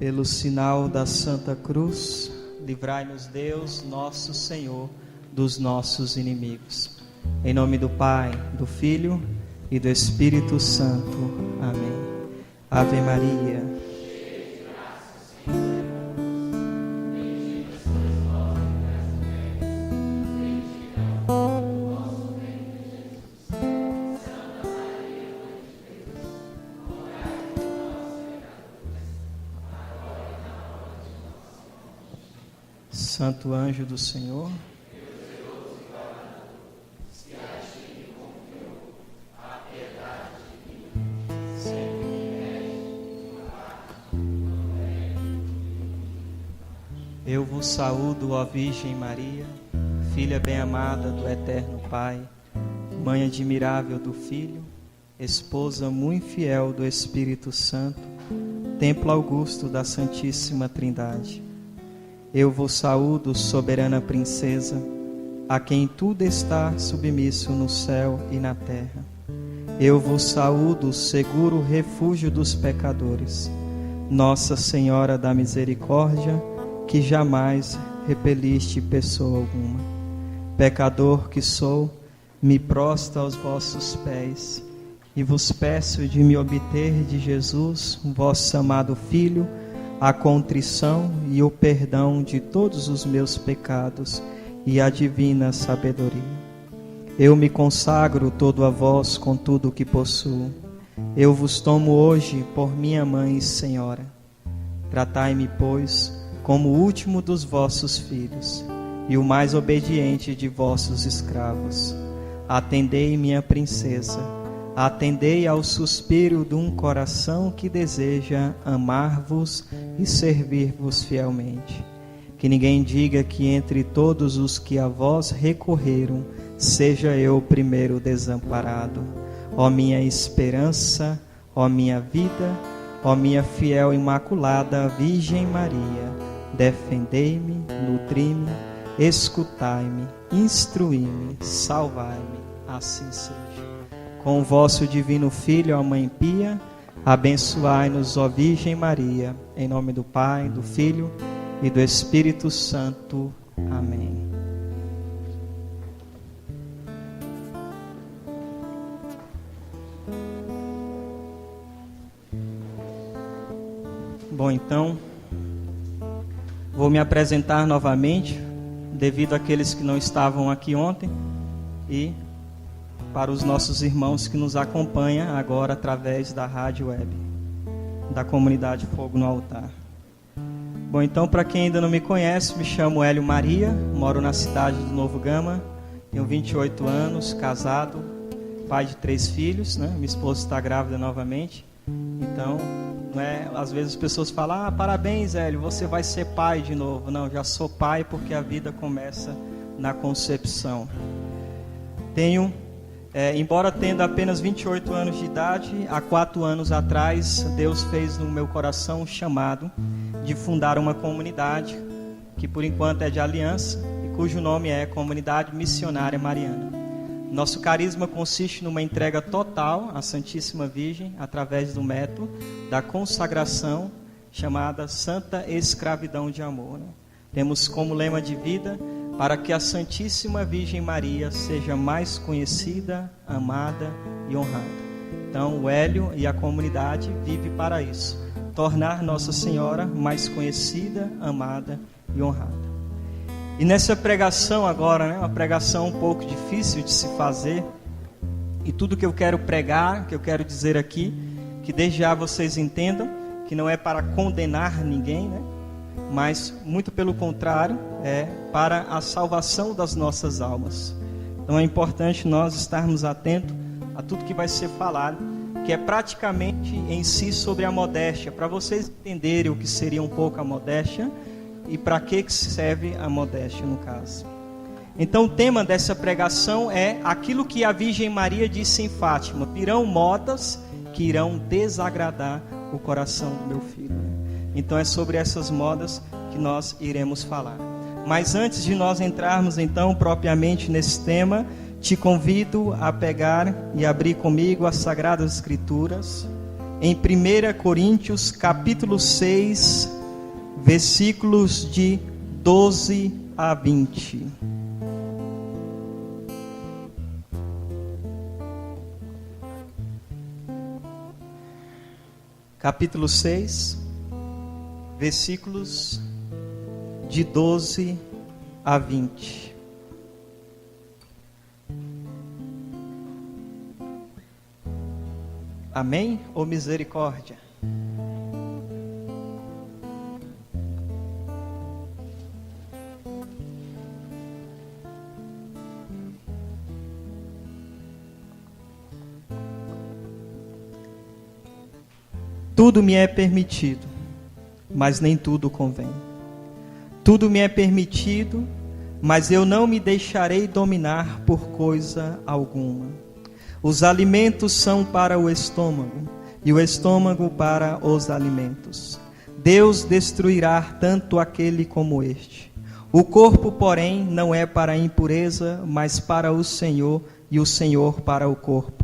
Pelo sinal da Santa Cruz, livrai-nos Deus, nosso Senhor, dos nossos inimigos. Em nome do Pai, do Filho e do Espírito Santo. Amém. Ave Maria. Santo anjo do Senhor, eu vos saúdo, ó Virgem Maria, filha bem-amada do Eterno Pai, mãe admirável do Filho, esposa muito fiel do Espírito Santo, templo augusto da Santíssima Trindade. Eu vos saúdo, soberana princesa, a quem tudo está submisso no céu e na terra. Eu vos saúdo, seguro refúgio dos pecadores, Nossa Senhora da Misericórdia, que jamais repeliste pessoa alguma. Pecador que sou, me prostro aos vossos pés, e vos peço de me obter de Jesus, vosso amado Filho, a contrição e o perdão de todos os meus pecados e a divina sabedoria. Eu me consagro todo a vós com tudo o que possuo. Eu vos tomo hoje por minha mãe e Senhora. Tratai-me, pois, como o último dos vossos filhos e o mais obediente de vossos escravos. Atendei, minha princesa, atendei ao suspiro de um coração que deseja amar-vos e servir-vos fielmente. Que ninguém diga que entre todos os que a vós recorreram, seja eu o primeiro desamparado. Ó minha esperança, ó minha vida, ó minha fiel imaculada Virgem Maria, defendei-me, nutri-me, escutai-me, instruí-me, salvai-me, assim seja. Com o vosso divino Filho, ó Mãe Pia, abençoai-nos, ó Virgem Maria, em nome do Pai, do Filho e do Espírito Santo. Amém. Bom, então, vou me apresentar novamente, devido àqueles que não estavam aqui ontem, e para os nossos irmãos que nos acompanham agora através da rádio web, da comunidade Fogo no Altar. Bom, então, para quem ainda não me conhece, me chamo Hélio Maria, moro na cidade do Novo Gama, tenho 28 anos, casado, pai de 3 filhos, né? Minha esposa está grávida novamente, então, não é, às vezes as pessoas falam, parabéns, Hélio, você vai ser pai de novo. Não, já sou pai porque a vida começa na concepção. Embora tendo apenas 28 anos de idade, há 4 anos atrás, Deus fez no meu coração um chamado de fundar uma comunidade, que por enquanto é de aliança, e cujo nome é Comunidade Missionária Mariana. Nosso carisma consiste numa entrega total à Santíssima Virgem, através do método da consagração, chamada Santa Escravidão de Amor, né? Temos como lema de vida: para que a Santíssima Virgem Maria seja mais conhecida, amada e honrada. Então, o Hélio e a comunidade vivem para isso: tornar Nossa Senhora mais conhecida, amada e honrada. E nessa pregação agora, né, uma pregação um pouco difícil de se fazer, e tudo que eu quero pregar, que eu quero dizer aqui, que desde já vocês entendam que não é para condenar ninguém, né? Mas muito pelo contrário, é para a salvação das nossas almas. Então é importante nós estarmos atentos a tudo que vai ser falado, que é praticamente em si sobre a modéstia, para vocês entenderem o que seria um pouco a modéstia e para que serve a modéstia no caso. Então o tema dessa pregação é aquilo que a Virgem Maria disse em Fátima: virão modas que irão desagradar o coração do meu filho. Então é sobre essas modas que nós iremos falar. Mas antes de nós entrarmos então propriamente nesse tema, te convido a pegar e abrir comigo as Sagradas Escrituras em 1 Coríntios, capítulo 6, versículos de 12 a 20. Capítulo 6, versículos de 12 a 20. Amém ou misericórdia? Tudo me é permitido, mas nem tudo convém. Tudo me é permitido, mas eu não me deixarei dominar por coisa alguma. Os alimentos são para o estômago, e o estômago para os alimentos. Deus destruirá tanto aquele como este. O corpo, porém, não é para a impureza, mas para o Senhor, e o Senhor para o corpo.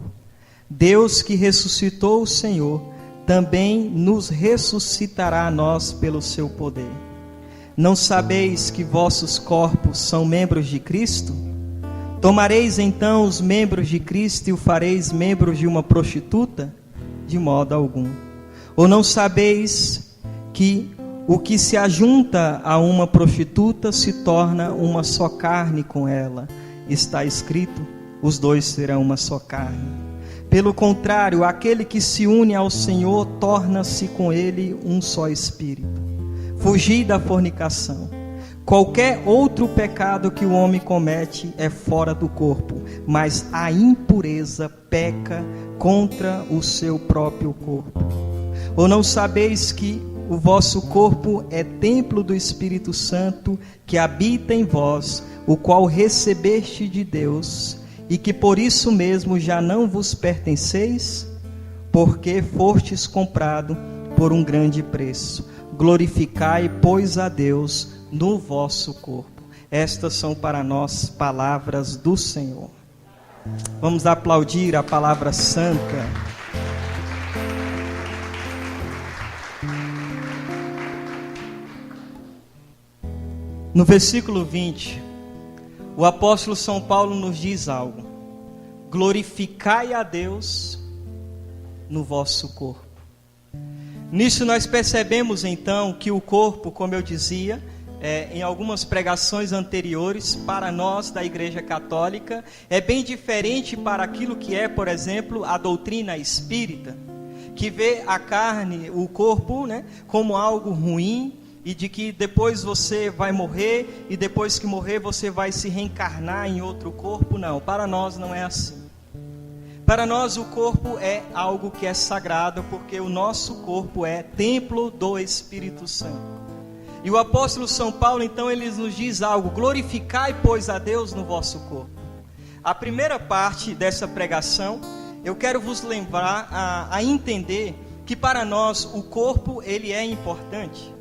Deus que ressuscitou o Senhor, também nos ressuscitará a nós pelo seu poder. Não sabeis que vossos corpos são membros de Cristo? Tomareis então os membros de Cristo e o fareis membros de uma prostituta? De modo algum. Ou não sabeis que o que se ajunta a uma prostituta se torna uma só carne com ela? Está escrito, os dois serão uma só carne. Pelo contrário, aquele que se une ao Senhor torna-se com ele um só espírito. Fugi da fornicação. Qualquer outro pecado que o homem comete é fora do corpo, mas a impureza peca contra o seu próprio corpo. Ou não sabeis que o vosso corpo é templo do Espírito Santo que habita em vós, o qual recebeste de Deus, e que por isso mesmo já não vos pertenceis, porque fostes comprado por um grande preço. Glorificai, pois, a Deus no vosso corpo. Estas são para nós palavras do Senhor. Vamos aplaudir a palavra santa. No versículo 20, o apóstolo São Paulo nos diz algo: glorificai a Deus no vosso corpo. Nisso nós percebemos então que o corpo, como eu dizia, em algumas pregações anteriores, para nós da Igreja Católica, é bem diferente para aquilo que é, por exemplo, a doutrina espírita, que vê a carne, o corpo, né, como algo ruim, e de que depois você vai morrer, e depois que morrer você vai se reencarnar em outro corpo. Não, para nós não é assim. Para nós o corpo é algo que é sagrado, porque o nosso corpo é templo do Espírito Santo. E o apóstolo São Paulo, então, ele nos diz algo: glorificai, pois, a Deus no vosso corpo. A primeira parte dessa pregação, eu quero vos lembrar a entender que para nós o corpo, ele é importante.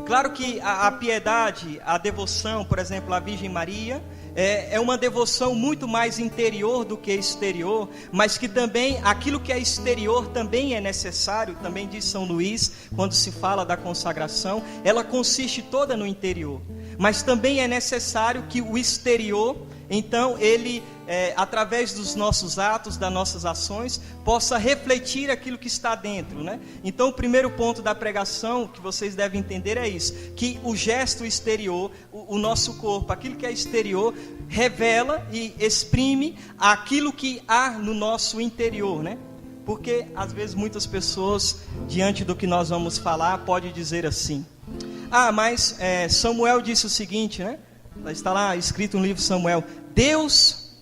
Claro que a piedade, a devoção, por exemplo, à Virgem Maria, é uma devoção muito mais interior do que exterior, mas que também, aquilo que é exterior também é necessário, também diz São Luís, quando se fala da consagração, ela consiste toda no interior, mas também é necessário que o exterior, então, ele, através dos nossos atos, das nossas ações, possa refletir aquilo que está dentro, né? Então, o primeiro ponto da pregação que vocês devem entender é isso, que o gesto exterior, o nosso corpo, aquilo que é exterior, revela e exprime aquilo que há no nosso interior, né? Porque, às vezes, muitas pessoas, diante do que nós vamos falar, podem dizer assim: ah, mas Samuel disse o seguinte, né? Está lá escrito no livro de Samuel: Deus,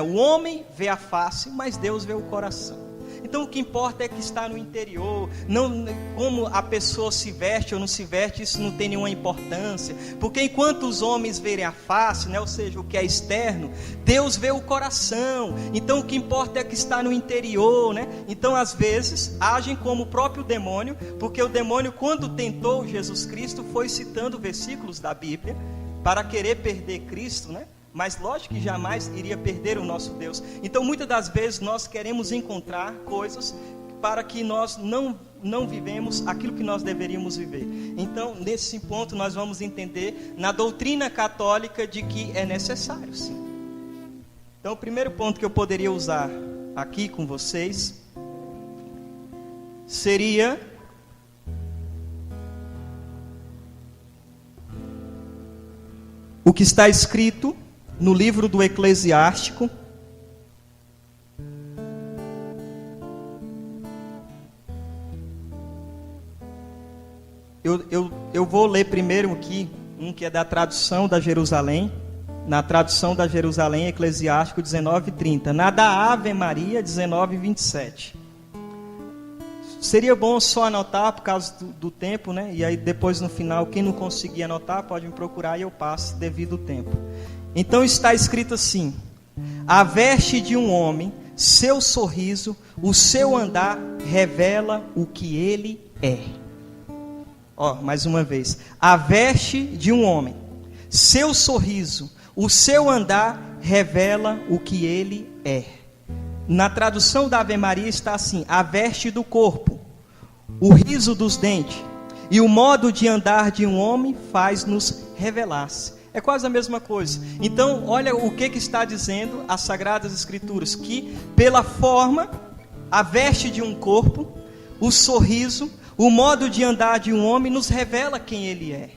o homem vê a face, mas Deus vê o coração. Então o que importa é que está no interior, não como a pessoa se veste ou não se veste, isso não tem nenhuma importância, porque enquanto os homens verem a face, né, ou seja, o que é externo, Deus vê o coração. Então o que importa é que está no interior, né? Então às vezes agem como o próprio demônio, porque o demônio, quando tentou Jesus Cristo, foi citando versículos da Bíblia para querer perder Cristo, né? Mas lógico que jamais iria perder o nosso Deus. Então muitas das vezes nós queremos encontrar coisas para que nós não vivemos aquilo que nós deveríamos viver. Então, nesse ponto, nós vamos entender na doutrina católica de que é necessário, sim. Então, o primeiro ponto que eu poderia usar aqui com vocês seria o que está escrito no livro do Eclesiástico, eu vou ler primeiro aqui, um que é da tradução da Jerusalém, na tradução da Jerusalém, Eclesiástico 19:30, na da Ave Maria 19:27. Seria bom só anotar por causa do tempo, né? E aí depois no final, quem não conseguir anotar, pode me procurar e eu passo devido ao tempo. Então está escrito assim: a veste de um homem, seu sorriso, o seu andar revela o que ele é. Mais uma vez. A veste de um homem, seu sorriso, o seu andar revela o que ele é. Na tradução da Ave Maria está assim: a veste do corpo, o riso dos dentes e o modo de andar de um homem faz-nos revelar-se. É quase a mesma coisa. Então, olha o que está dizendo as Sagradas Escrituras, que pela forma, a veste de um corpo, o sorriso, o modo de andar de um homem nos revela quem ele é.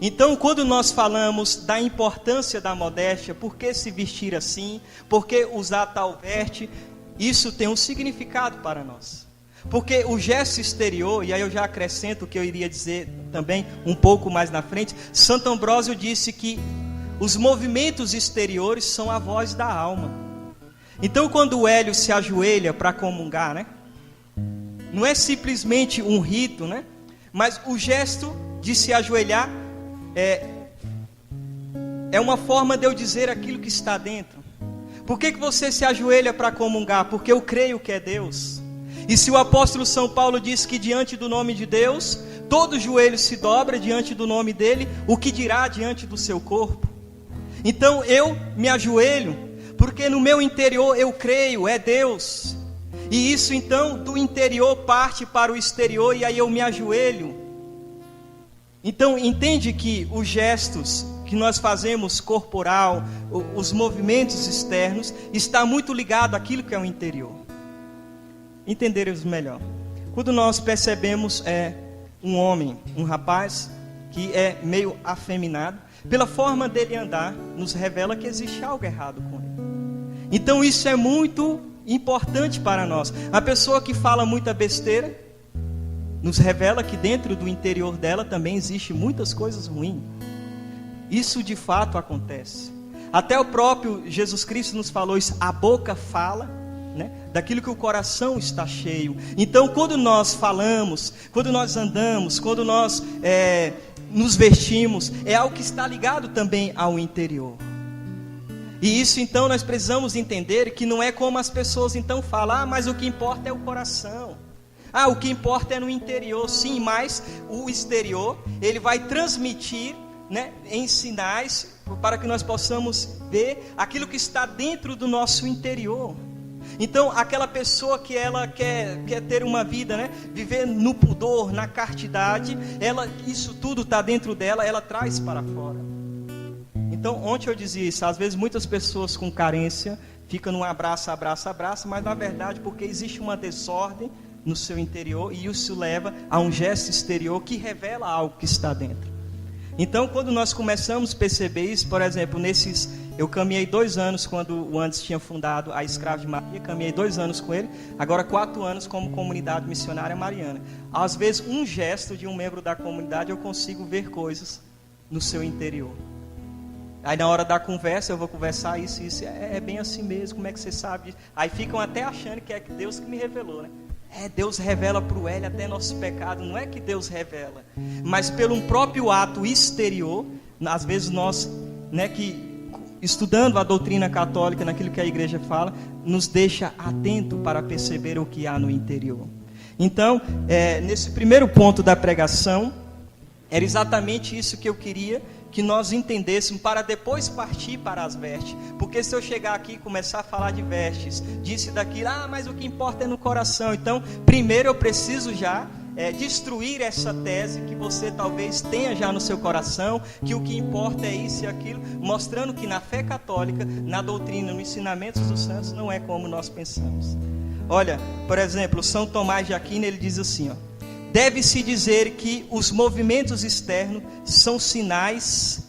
Então, quando nós falamos da importância da modéstia, por que se vestir assim, por que usar tal veste, isso tem um significado para nós. Porque o gesto exterior, e aí eu já acrescento o que eu iria dizer também um pouco mais na frente, Santo Ambrósio disse que os movimentos exteriores são a voz da alma. Então, quando o Hélio se ajoelha para comungar, né? Não é simplesmente um rito, né? Mas o gesto de se ajoelhar é uma forma de eu dizer aquilo que está dentro. Por que você se ajoelha para comungar? Porque eu creio que é Deus. E se o apóstolo São Paulo diz que diante do nome de Deus, todo joelho se dobra diante do nome dele, o que dirá diante do seu corpo? Então eu me ajoelho, porque no meu interior eu creio, é Deus. E isso então do interior parte para o exterior e aí eu me ajoelho. Então entende que os gestos que nós fazemos corporal, os movimentos externos, está muito ligado àquilo que é o interior. Entendermos melhor. Quando nós percebemos um homem, um rapaz que é meio afeminado, pela forma dele andar, nos revela que existe algo errado com ele. Então isso é muito importante para nós. A pessoa que fala muita besteira nos revela que dentro do interior dela também existe muitas coisas ruins. Isso de fato acontece. Até o próprio Jesus Cristo nos falou isso: a boca fala, né, daquilo que o coração está cheio. Então quando nós falamos, quando nós andamos, quando nós nos vestimos, é algo que está ligado também ao interior. E isso então nós precisamos entender que não é como as pessoas então falam: mas o que importa é o coração. O que importa é no interior. Sim, mas o exterior, ele vai transmitir, né, em sinais, para que nós possamos ver aquilo que está dentro do nosso interior. Então aquela pessoa que ela quer ter uma vida, né, viver no pudor, na castidade, isso tudo está dentro dela, ela traz para fora. Então, ontem eu dizia isso, às vezes muitas pessoas com carência ficam num abraço, mas na verdade porque existe uma desordem no seu interior e isso leva a um gesto exterior que revela algo que está dentro. Então, quando nós começamos a perceber isso, por exemplo, eu caminhei 2 anos quando o Andes tinha fundado a Escravo de Maria, caminhei 2 anos com ele, agora 4 anos como comunidade missionária mariana. Às vezes, um gesto de um membro da comunidade, eu consigo ver coisas no seu interior. Aí na hora da conversa, eu vou conversar isso, é bem assim mesmo, como é que você sabe disso? Aí ficam até achando que é Deus que me revelou, né? Deus revela para o Hélio até nosso pecado. Não é que Deus revela, mas pelo próprio ato exterior. Às vezes nós, né, que estudando a doutrina católica, naquilo que a igreja fala, nos deixa atento para perceber o que há no interior. Então, nesse primeiro ponto da pregação, era exatamente isso que eu queria que nós entendêssemos para depois partir para as vestes. Porque se eu chegar aqui e começar a falar de vestes, disse daquilo, mas o que importa é no coração. Então, primeiro eu preciso já destruir essa tese que você talvez tenha já no seu coração, que o que importa é isso e aquilo, mostrando que na fé católica, na doutrina, nos ensinamentos dos santos, não é como nós pensamos. Olha, por exemplo, São Tomás de Aquino, ele diz assim, deve-se dizer que os movimentos externos são sinais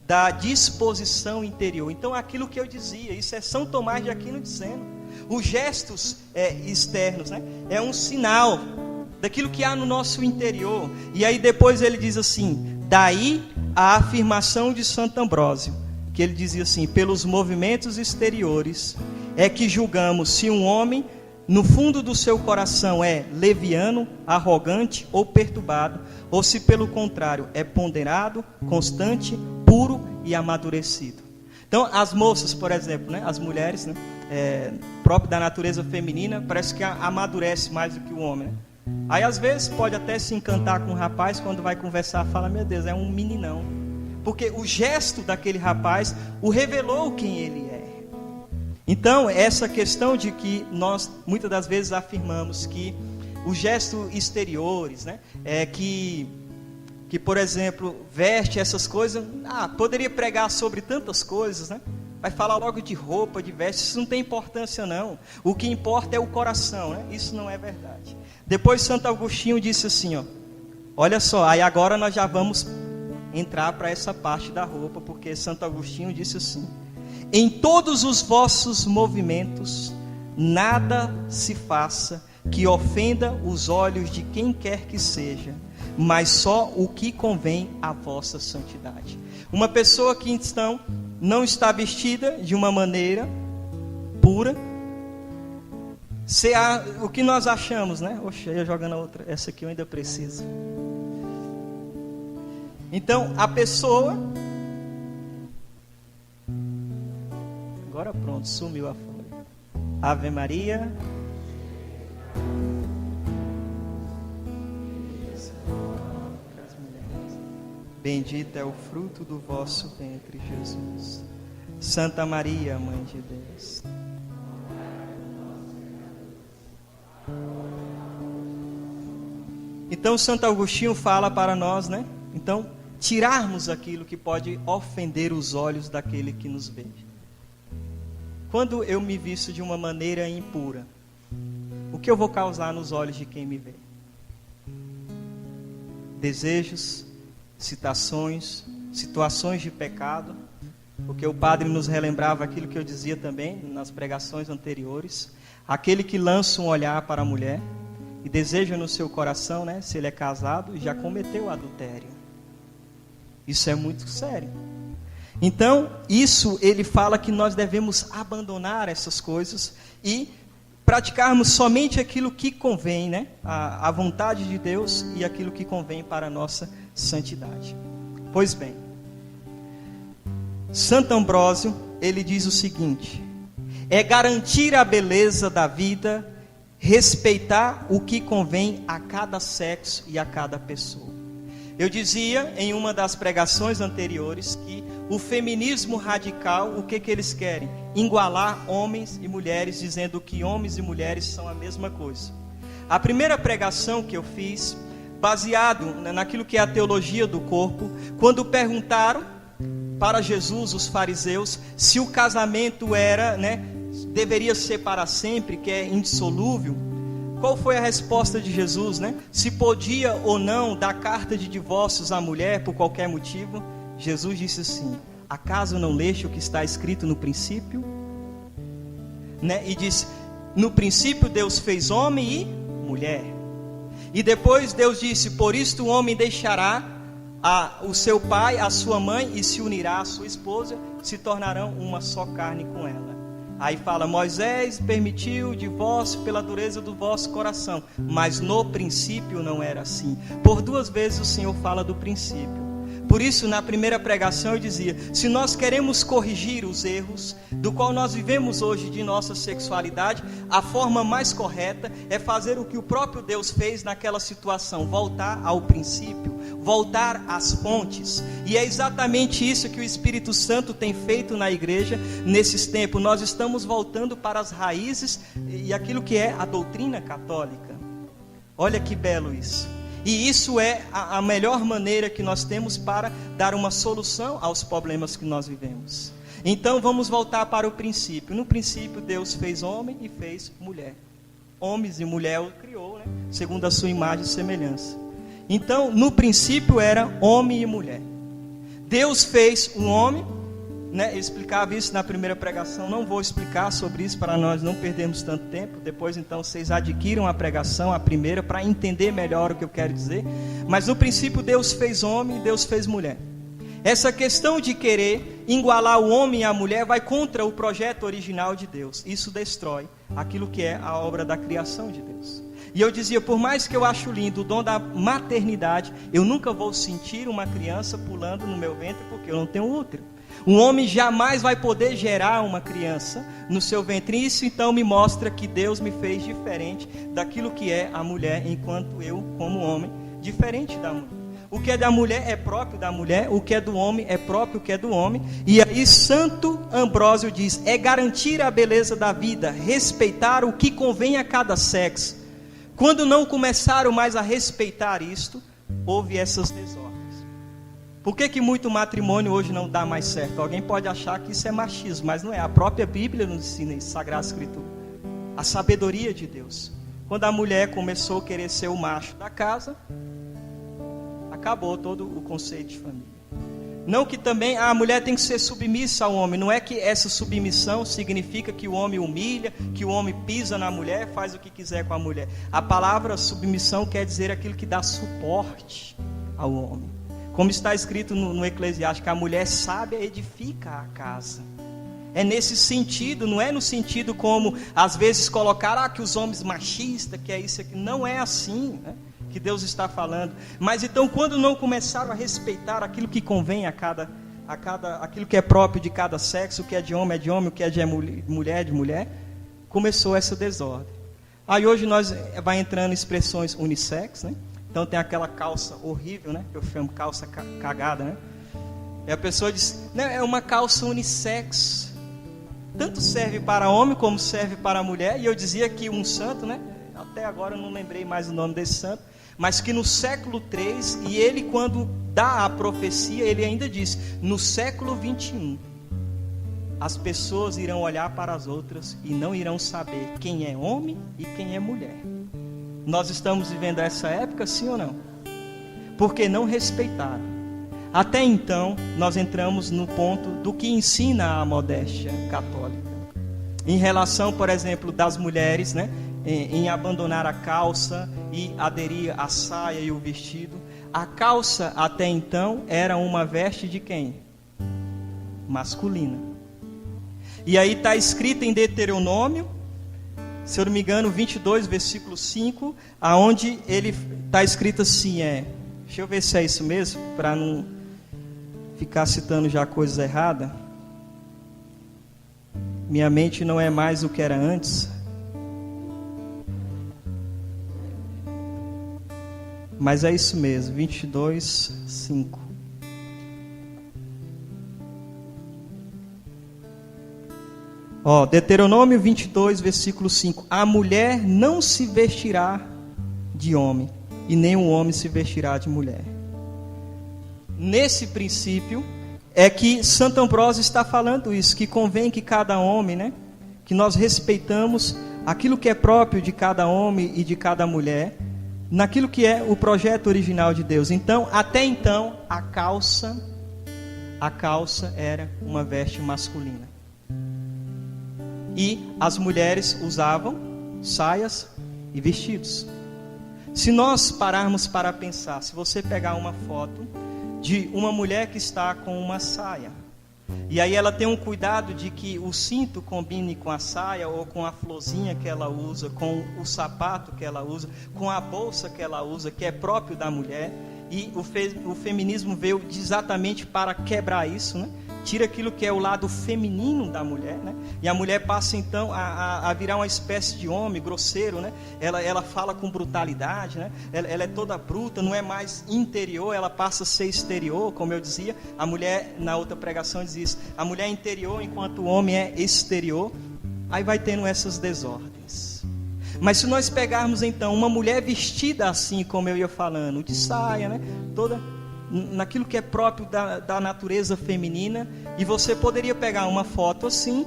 da disposição interior. Então, aquilo que eu dizia, isso é São Tomás de Aquino dizendo, os gestos externos, né, é um sinal daquilo que há no nosso interior. E aí depois ele diz assim, daí a afirmação de Santo Ambrósio, que ele dizia assim, pelos movimentos exteriores é que julgamos se um homem no fundo do seu coração é leviano, arrogante ou perturbado, ou se pelo contrário é ponderado, constante, puro e amadurecido. Então as moças, por exemplo, né, as mulheres, né, próprio da natureza feminina, parece que amadurece mais do que o homem, né? Aí às vezes pode até se encantar com um rapaz, quando vai conversar fala, meu Deus, é um meninão, porque o gesto daquele rapaz o revelou quem ele é. Então essa questão de que nós muitas das vezes afirmamos que os gestos exteriores, né, que por exemplo veste essas coisas, poderia pregar sobre tantas coisas, né? Vai falar logo de roupa, de vestes, isso não tem importância não. O que importa é o coração, né? Isso não é verdade. Depois Santo Agostinho disse assim, olha só, aí agora nós já vamos entrar para essa parte da roupa, porque Santo Agostinho disse assim, em todos os vossos movimentos, nada se faça que ofenda os olhos de quem quer que seja, mas só o que convém à vossa santidade. Uma pessoa que então não está vestida de uma maneira pura, o que nós achamos, né? Oxe, eu jogando a outra, essa aqui eu ainda preciso. Então, a pessoa... Agora pronto, sumiu a folha. Ave Maria. Bendito é o fruto do vosso ventre, Jesus. Santa Maria, Mãe de Deus. Então Santo Agostinho fala para nós, né? Então, tirarmos aquilo que pode ofender os olhos daquele que nos vê. Quando eu me visto de uma maneira impura, o que eu vou causar nos olhos de quem me vê? Desejos, citações, situações de pecado, porque o padre nos relembrava aquilo que eu dizia também nas pregações anteriores, aquele que lança um olhar para a mulher e deseja no seu coração, né, se ele é casado, já cometeu adultério. Isso é muito sério. Então, isso ele fala que nós devemos abandonar essas coisas e praticarmos somente aquilo que convém, né, a vontade de Deus e aquilo que convém para a nossa santidade. Pois bem, Santo Ambrósio, ele diz o seguinte, é garantir a beleza da vida, respeitar o que convém a cada sexo e a cada pessoa. Eu dizia em uma das pregações anteriores que o feminismo radical, o que eles querem? Igualar homens e mulheres, dizendo que homens e mulheres são a mesma coisa. A primeira pregação que eu fiz, baseado naquilo que é a teologia do corpo, quando perguntaram para Jesus, os fariseus, se o casamento era, né, deveria ser para sempre, que é indissolúvel, qual foi a resposta de Jesus, né? Se podia ou não dar carta de divórcios à mulher por qualquer motivo? Jesus disse assim, acaso não leste o que está escrito no princípio? Né? E disse, no princípio Deus fez homem e mulher. E depois Deus disse, por isto o homem deixará o seu pai, a sua mãe, e se unirá à sua esposa, se tornarão uma só carne com ela. Aí fala, Moisés permitiu o divórcio pela dureza do vosso coração, mas no princípio não era assim. Por 2 vezes o Senhor fala do princípio. Por isso, na primeira pregação eu dizia, se nós queremos corrigir os erros do qual nós vivemos hoje de nossa sexualidade, a forma mais correta é fazer o que o próprio Deus fez naquela situação, voltar ao princípio, voltar às fontes. E é exatamente isso que o Espírito Santo tem feito na igreja nesses tempos. Nós estamos voltando para as raízes e aquilo que é a doutrina católica. Olha que belo isso. E isso é a melhor maneira que nós temos para dar uma solução aos problemas que nós vivemos. Então vamos voltar para o princípio. No princípio Deus fez homem e fez mulher. Homens e mulher o criou, né? Segundo a sua imagem e semelhança. Então no princípio era homem e mulher. Deus fez um homem, né? Eu explicava isso na primeira pregação. Não vou explicar sobre isso para nós não perdermos tanto tempo. Depois então vocês adquiram a pregação, a primeira, para entender melhor o que eu quero dizer. Mas no princípio Deus fez homem e Deus fez mulher. Essa questão de querer igualar o homem e a mulher vai contra o projeto original de Deus. Isso destrói aquilo que é a obra da criação de Deus. E eu dizia, por mais que eu acho lindo o dom da maternidade, eu nunca vou sentir uma criança pulando no meu ventre porque eu não tenho útero. Um homem jamais vai poder gerar uma criança no seu ventre. Isso então me mostra que Deus me fez diferente daquilo que é a mulher, enquanto eu, como homem, diferente da mulher. O que é da mulher é próprio da mulher, o que é do homem é próprio que é do homem. E aí Santo Ambrósio diz, é garantir a beleza da vida, respeitar o que convém a cada sexo. Quando não começaram mais a respeitar isto, houve essas desordens. Por que muito matrimônio hoje não dá mais certo? Alguém pode achar que isso é machismo, mas não é. A própria Bíblia nos ensina isso, Sagrada Escritura. A sabedoria de Deus. Quando a mulher começou a querer ser o macho da casa, acabou todo o conceito de família. Não que também a mulher tem que ser submissa ao homem. Não é que essa submissão significa que o homem humilha, que o homem pisa na mulher, faz o que quiser com a mulher. A palavra submissão quer dizer aquilo que dá suporte ao homem. Como está escrito no Eclesiastes, que a mulher sábia edifica a casa. É nesse sentido, não é no sentido como às vezes colocar que os homens machistas, que é isso aqui. Não é assim, né? Que Deus está falando. Mas então quando não começaram a respeitar aquilo que convém aquilo que é próprio de cada sexo, o que é de homem, o que é de mulher, de mulher, começou essa desordem. Aí hoje nós vai entrando expressões unissex, né? Então tem aquela calça horrível, né? Que eu chamo calça cagada, né? E a pessoa diz, né, é uma calça unissex. Tanto serve para homem como serve para mulher. E eu dizia que um santo, né? Até agora eu não lembrei mais o nome desse santo, mas que no século 3, e ele quando dá a profecia, ele ainda diz, no século 21, as pessoas irão olhar para as outras e não irão saber quem é homem e quem é mulher. Nós estamos vivendo essa época, sim ou não? Porque não respeitaram. Até então, nós entramos no ponto do que ensina a modéstia católica. Em relação, por exemplo, das mulheres, né? Em abandonar a calça e aderir à saia e o vestido. A calça até então era uma veste de quem? Masculina. E aí está escrito em Deuteronômio, se eu não me engano, 22, versículo 5, aonde ele está escrito assim, deixa eu ver se é isso mesmo, para não ficar citando já coisas erradas. Minha mente não é mais o que era antes. Mas é isso mesmo, 22, 5. Deuteronômio 22, versículo 5. A mulher não se vestirá de homem, e nem o homem se vestirá de mulher. Nesse princípio, é que Santo Ambrósio está falando isso, que convém que cada homem, né, que nós respeitamos aquilo que é próprio de cada homem e de cada mulher, naquilo que é o projeto original de Deus. Então, até então, a calça era uma veste masculina. E as mulheres usavam saias e vestidos. Se nós pararmos para pensar, se você pegar uma foto de uma mulher que está com uma saia, e aí ela tem um cuidado de que o cinto combine com a saia, ou com a florzinha que ela usa, com o sapato que ela usa, com a bolsa que ela usa, que é próprio da mulher. E o feminismo veio exatamente para quebrar isso, né? tira aquilo que é o lado feminino da mulher, né? E a mulher passa então a virar uma espécie de homem grosseiro, né? Ela fala com brutalidade, né? Ela é toda bruta, não é mais interior, ela passa a ser exterior, como eu dizia. A mulher, na outra pregação, diz isso: a mulher é interior enquanto o homem é exterior. Aí vai tendo essas desordens. Mas se nós pegarmos então uma mulher vestida assim, como eu ia falando, de saia, né? Toda naquilo que é próprio da natureza feminina, e você poderia pegar uma foto assim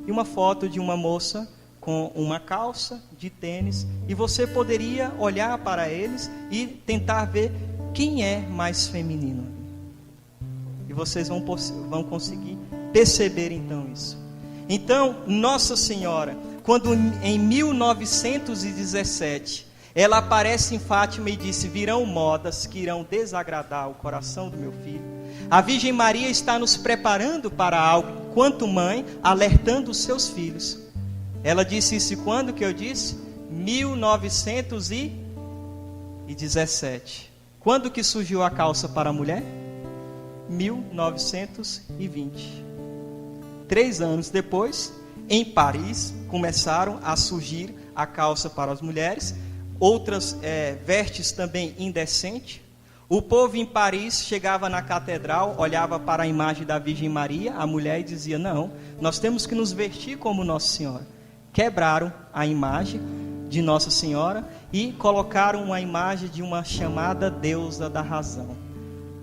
e uma foto de uma moça com uma calça de tênis, e você poderia olhar para eles e tentar ver quem é mais feminino, e vocês vão conseguir perceber então isso. Então Nossa Senhora, quando em 1917 ela aparece em Fátima e disse: virão modas que irão desagradar o coração do meu filho. A Virgem Maria está nos preparando para algo, quanto mãe, alertando os seus filhos. Ela disse isso quando que eu disse? 1917. Quando que surgiu a calça para a mulher? 1920. 3 anos depois, em Paris, começaram a surgir a calça para as mulheres. Outras vestes também indecentes. O povo em Paris chegava na catedral, olhava para a imagem da Virgem Maria, a mulher, e dizia: não, nós temos que nos vestir como Nossa Senhora. Quebraram a imagem de Nossa Senhora e colocaram uma imagem de uma chamada deusa da razão.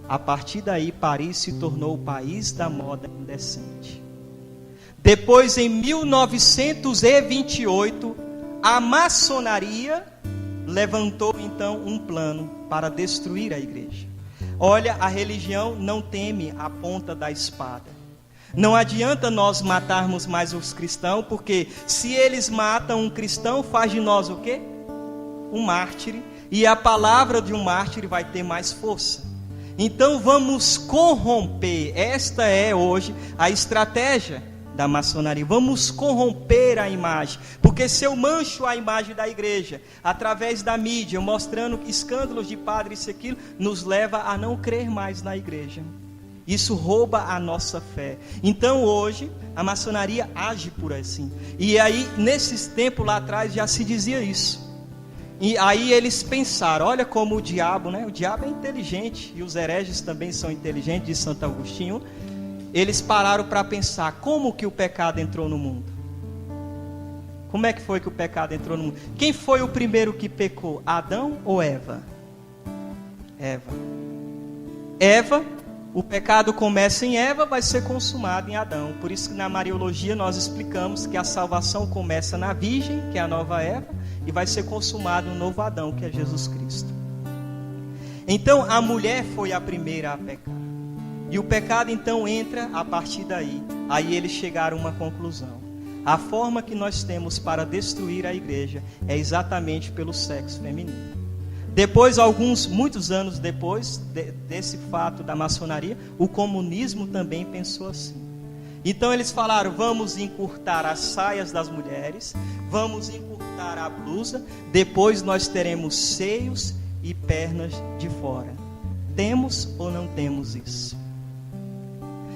A partir daí, Paris se tornou o país da moda indecente. Depois, em 1928, a maçonaria levantou então um plano para destruir a igreja. Olha, a religião não teme a ponta da espada. Não adianta nós matarmos mais os cristãos, porque se eles matam um cristão, faz de nós o quê? Um mártir, e a palavra de um mártir vai ter mais força. Então vamos corromper. Esta é hoje a estratégia da maçonaria. Vamos corromper a imagem, porque se eu mancho a imagem da igreja através da mídia, mostrando escândalos de padre, isso e aquilo, nos leva a não crer mais na igreja. Isso rouba a nossa fé. Então hoje a maçonaria age por assim. E aí nesses tempos lá atrás já se dizia isso. E aí eles pensaram: olha como o diabo, né? O diabo é inteligente, e os hereges também são inteligentes, diz Santo Agostinho. Eles pararam para pensar: como que o pecado entrou no mundo? Como é que foi que o pecado entrou no mundo? Quem foi o primeiro que pecou? Adão ou Eva? Eva, o pecado começa em Eva, vai ser consumado em Adão. Por isso que na Mariologia nós explicamos que a salvação começa na Virgem, que é a nova Eva, e vai ser consumado um novo Adão, que é Jesus Cristo. Então a mulher foi a primeira a pecar. E o pecado então entra a partir daí. Aí eles chegaram a uma conclusão: a forma que nós temos para destruir a igreja é exatamente pelo sexo feminino. Depois, muitos anos depois desse fato da maçonaria, o comunismo também pensou assim. Então eles falaram: vamos encurtar as saias das mulheres, vamos encurtar a blusa, depois nós teremos seios e pernas de fora. Temos ou não temos isso?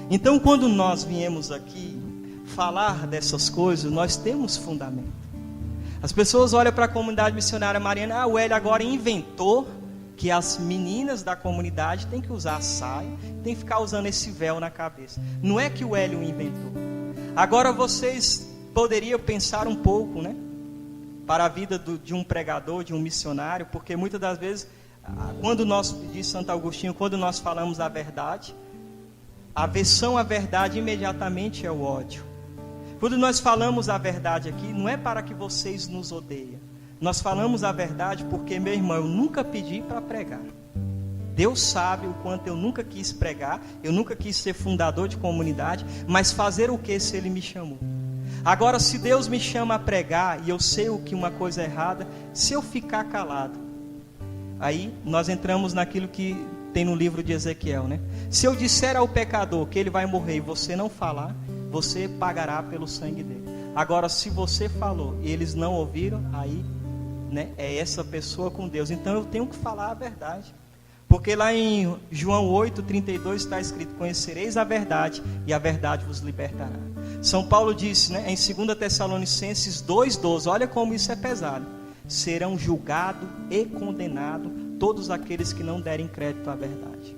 Então, quando nós viemos aqui falar dessas coisas, nós temos fundamento. As pessoas olham para a comunidade missionária mariana: o Hélio agora inventou que as meninas da comunidade têm que usar saia, têm que ficar usando esse véu na cabeça. Não é que o Hélio inventou. Agora vocês poderiam pensar um pouco, né, para a vida de um pregador, de um missionário, porque muitas das vezes, diz Santo Agostinho, quando nós falamos a verdade, a aversão à verdade imediatamente é o ódio. Quando nós falamos a verdade aqui, não é para que vocês nos odeiem. Nós falamos a verdade porque, meu irmão, eu nunca pedi para pregar. Deus sabe o quanto eu nunca quis pregar, eu nunca quis ser fundador de comunidade, mas fazer o que se Ele me chamou? Agora, se Deus me chama a pregar e eu sei o que uma coisa é errada, se eu ficar calado, aí nós entramos naquilo que tem no livro de Ezequiel, né? Se eu disser ao pecador que ele vai morrer e você não falar, você pagará pelo sangue dele. Agora, se você falou e eles não ouviram, aí, né, é essa pessoa com Deus. Então eu tenho que falar a verdade. Porque lá em João 8,32 está escrito: conhecereis a verdade e a verdade vos libertará. São Paulo disse, né, em 2 Tessalonicenses 2,12, olha como isso é pesado: serão julgados e condenados todos aqueles que não derem crédito à verdade.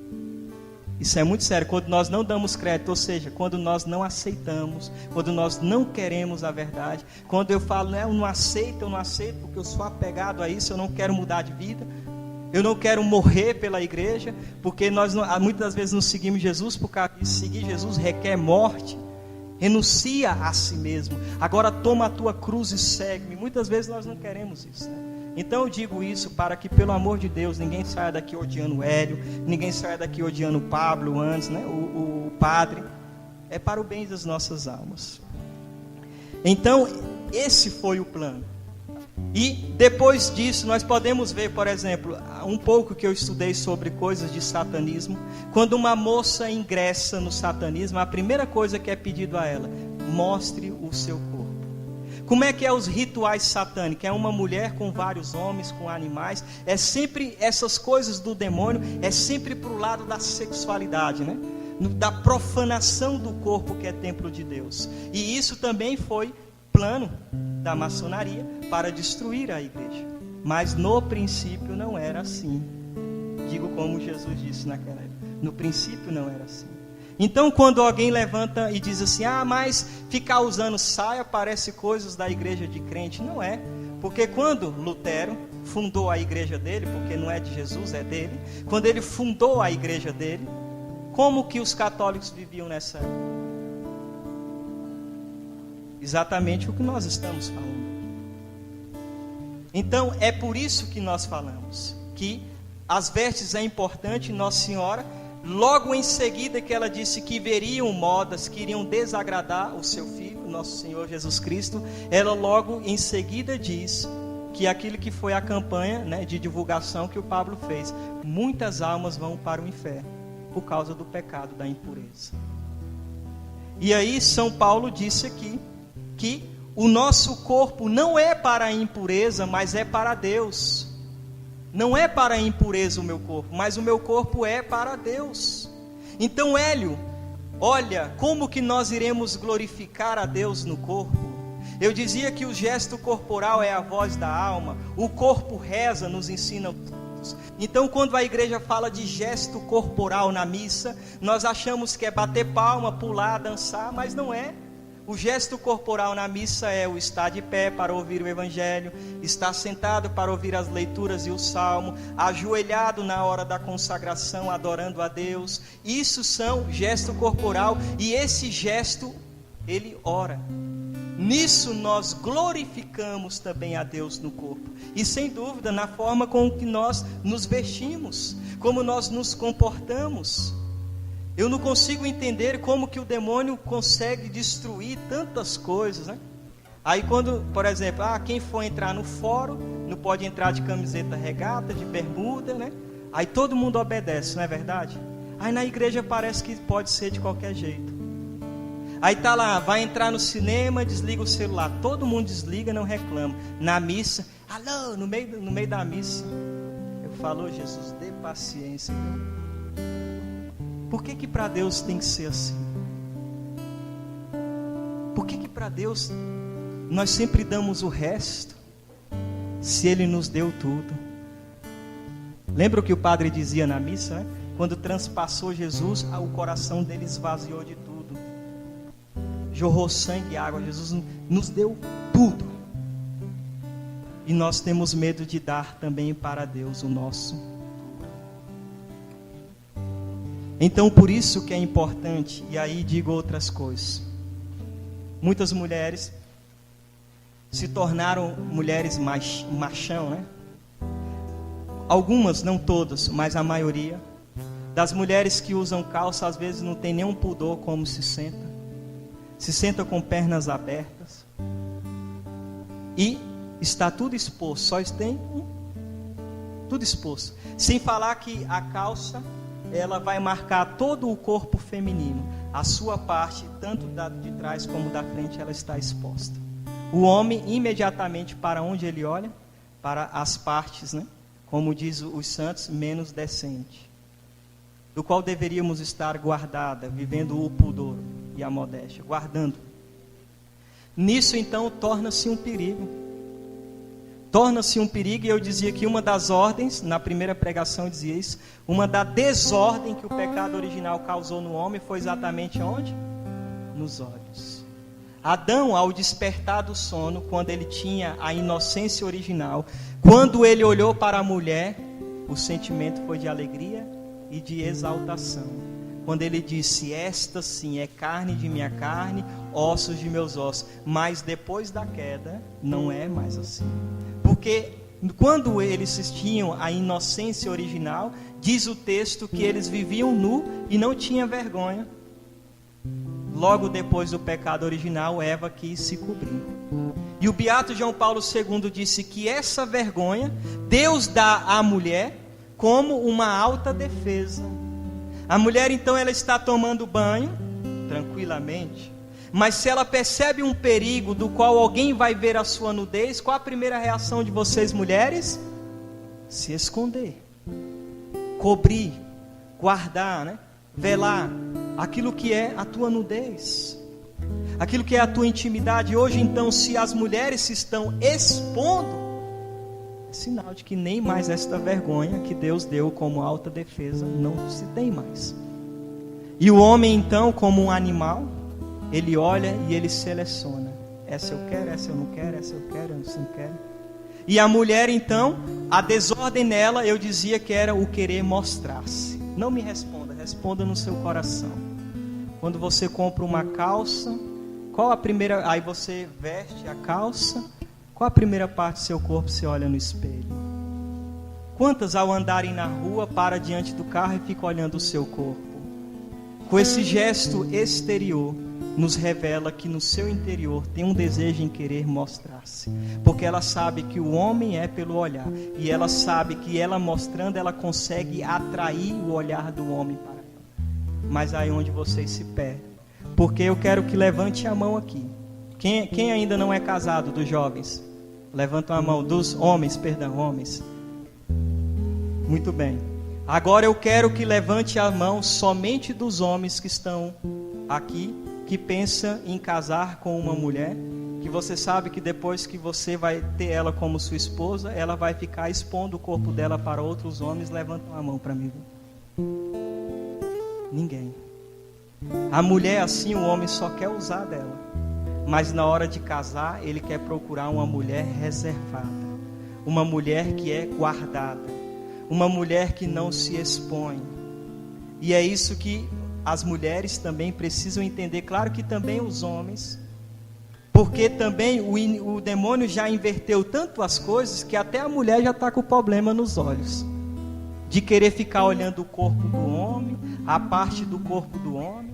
Isso é muito sério, quando nós não damos crédito, ou seja, quando nós não aceitamos, quando nós não queremos a verdade, quando eu falo, eu não aceito porque eu sou apegado a isso, eu não quero mudar de vida, eu não quero morrer pela igreja, porque nós muitas das vezes não seguimos Jesus, porque seguir Jesus requer morte. Renuncia a si mesmo, agora toma a tua cruz e segue-me. Muitas vezes nós não queremos isso, né? Então eu digo isso para que, pelo amor de Deus, ninguém saia daqui odiando o Hélio, ninguém saia daqui odiando o Pablo antes, né? o padre. É para o bem das nossas almas. Então esse foi o plano. E depois disso nós podemos ver, por exemplo, um pouco que eu estudei sobre coisas de satanismo. Quando uma moça ingressa no satanismo, a primeira coisa que é pedido a ela: mostre o seu corpo. Como é que é os rituais satânicos? É uma mulher com vários homens, com animais. É sempre essas coisas do demônio, é sempre para o lado da sexualidade, né? Da profanação do corpo, que é templo de Deus. E isso também foi plano da maçonaria para destruir a igreja. Mas no princípio não era assim. Digo como Jesus disse naquela época: no princípio não era assim. Então quando alguém levanta e diz assim: mas ficar usando saia parece coisas da igreja de crente. Não é. Porque quando Lutero fundou a igreja dele, porque não é de Jesus, é dele, quando ele fundou a igreja dele, como que os católicos viviam nessa época? Exatamente o que nós estamos falando. Então é por isso que nós falamos que as vestes é importante. Nossa Senhora, logo em seguida que ela disse que veriam modas que iriam desagradar o seu filho, nosso Senhor Jesus Cristo, ela logo em seguida diz que aquilo que foi a campanha, né, de divulgação que o Pablo fez: muitas almas vão para o inferno por causa do pecado da impureza. E aí São Paulo disse aqui que o nosso corpo não é para a impureza, mas é para Deus. Não é para a impureza o meu corpo, mas o meu corpo é para Deus. Então, Hélio, olha como que nós iremos glorificar a Deus no corpo. Eu dizia que o gesto corporal é a voz da alma, o corpo reza, nos ensina. Então quando a igreja fala de gesto corporal na missa, nós achamos que é bater palma, pular, dançar, mas não é. O gesto corporal na missa é o estar de pé para ouvir o evangelho, estar sentado para ouvir as leituras e o salmo, ajoelhado na hora da consagração, adorando a Deus. Isso são gesto corporal, e esse gesto, ele ora. Nisso nós glorificamos também a Deus no corpo. E sem dúvida na forma com que nós nos vestimos, como nós nos comportamos. Eu não consigo entender como que o demônio consegue destruir tantas coisas, né? Aí quando, por exemplo, quem for entrar no fórum, não pode entrar de camiseta regata, de bermuda, né? Aí todo mundo obedece, não é verdade? Aí na igreja parece que pode ser de qualquer jeito. Aí tá lá, vai entrar no cinema, desliga o celular, todo mundo desliga, não reclama. Na missa, alô, no meio da missa, eu falo: Jesus, dê paciência, viu? Por que para Deus tem que ser assim? Por que para Deus nós sempre damos o resto, se Ele nos deu tudo? Lembra o que o padre dizia na missa, né? Quando transpassou Jesus, o coração dele esvaziou de tudo. Jorrou sangue e água. Jesus nos deu tudo. E nós temos medo de dar também para Deus o nosso. Então por isso que é importante, e aí digo outras coisas. Muitas mulheres se tornaram mulheres machão, né? Algumas, não todas, mas a maioria das mulheres que usam calça, às vezes não tem nenhum pudor como se senta com pernas abertas, e está tudo exposto, só tem tudo exposto, sem falar que a calça, ela vai marcar todo o corpo feminino. A sua parte, tanto da de trás como da frente, ela está exposta. O homem, imediatamente, para onde ele olha? Para as partes, né? como diz os santos, menos decente, do qual deveríamos estar guardada, vivendo o pudor e a modéstia, guardando. Nisso então torna-se um perigo. Torna-se um perigo, e eu dizia que uma das ordens, na primeira pregação eu dizia isso, uma da desordem que o pecado original causou no homem foi exatamente onde? Nos olhos. Adão, ao despertar do sono, quando ele tinha a inocência original, quando ele olhou para a mulher, o sentimento foi de alegria e de exaltação. Quando ele disse, esta sim é carne de minha carne, ossos de meus ossos. Mas depois da queda, não é mais assim. Porque quando eles tinham a inocência original, diz o texto que eles viviam nu e não tinham vergonha. Logo depois do pecado original, Eva quis se cobrir. E o beato João Paulo II disse que essa vergonha, Deus dá à mulher como uma alta defesa. A mulher então ela está tomando banho, tranquilamente, mas se ela percebe um perigo do qual alguém vai ver a sua nudez, qual a primeira reação de vocês mulheres? Se esconder, cobrir, guardar, né? Velar aquilo que é a tua nudez, aquilo que é a tua intimidade. Hoje então, se as mulheres se estão expondo, é sinal de que nem mais esta vergonha que Deus deu como alta defesa não se tem mais. E o homem então, como um animal, ele olha e ele seleciona. Essa eu quero, essa eu não quero, essa eu quero, essa eu não quero. E a mulher então, a desordem nela, eu dizia que era o querer mostrar-se. Não me responda, responda no seu coração. Quando você compra uma calça, qual a primeira, aí você veste a calça, qual a primeira parte do seu corpo você olha no espelho? Quantas ao andarem na rua, para diante do carro e fica olhando o seu corpo? Com esse gesto exterior, nos revela que no seu interior tem um desejo em querer mostrar-se. Porque ela sabe que o homem é pelo olhar. E ela sabe que ela mostrando, ela consegue atrair o olhar do homem para ela. Mas aí onde vocês se perdem. Porque eu quero que levante a mão aqui. Quem ainda não é casado dos jovens? Levantam a mão. Dos homens, perdão, homens. Muito bem. Agora eu quero que levante a mão somente dos homens que estão aqui, que pensa em casar com uma mulher, que você sabe que depois que você vai ter ela como sua esposa, ela vai ficar expondo o corpo dela para outros homens. Levantam a mão para mim. Ninguém. A mulher assim, o homem só quer usar dela. Mas na hora de casar, ele quer procurar uma mulher reservada. Uma mulher que é guardada. Uma mulher que não se expõe. E é isso que as mulheres também precisam entender. Claro que também os homens. Porque também o demônio já inverteu tanto as coisas que até a mulher já está com problema nos olhos. De querer ficar olhando o corpo do homem, a parte do corpo do homem.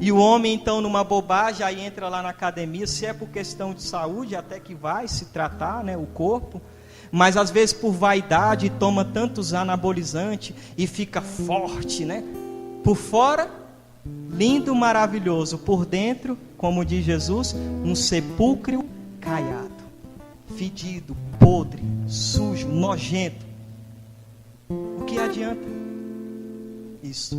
E o homem então numa bobagem, aí entra lá na academia, se é por questão de saúde, até que vai se tratar, né, o corpo. Mas às vezes por vaidade, toma tantos anabolizantes e fica forte, né? Por fora, lindo, maravilhoso. Por dentro, como diz Jesus, um sepulcro caiado. Fedido, podre, sujo, nojento. O que adianta isso?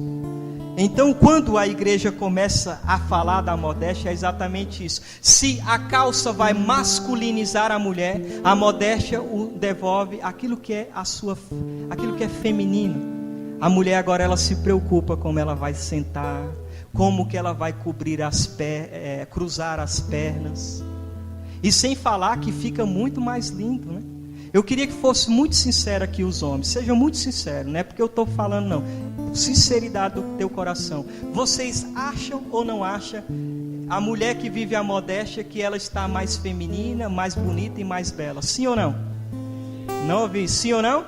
Então, quando a igreja começa a falar da modéstia, é exatamente isso. Se a calça vai masculinizar a mulher, a modéstia o devolve aquilo que é aquilo que é feminino. A mulher agora ela se preocupa como ela vai sentar, como que ela vai cobrir cruzar as pernas. E sem falar que fica muito mais lindo, né? Eu queria que fosse muito sincero aqui os homens. Sejam muito sinceros, não é porque eu estou falando não. Sinceridade do teu coração. Vocês acham ou não acham a mulher que vive a modéstia que ela está mais feminina, mais bonita e mais bela? Sim ou não? Não ouvi? Sim ou não?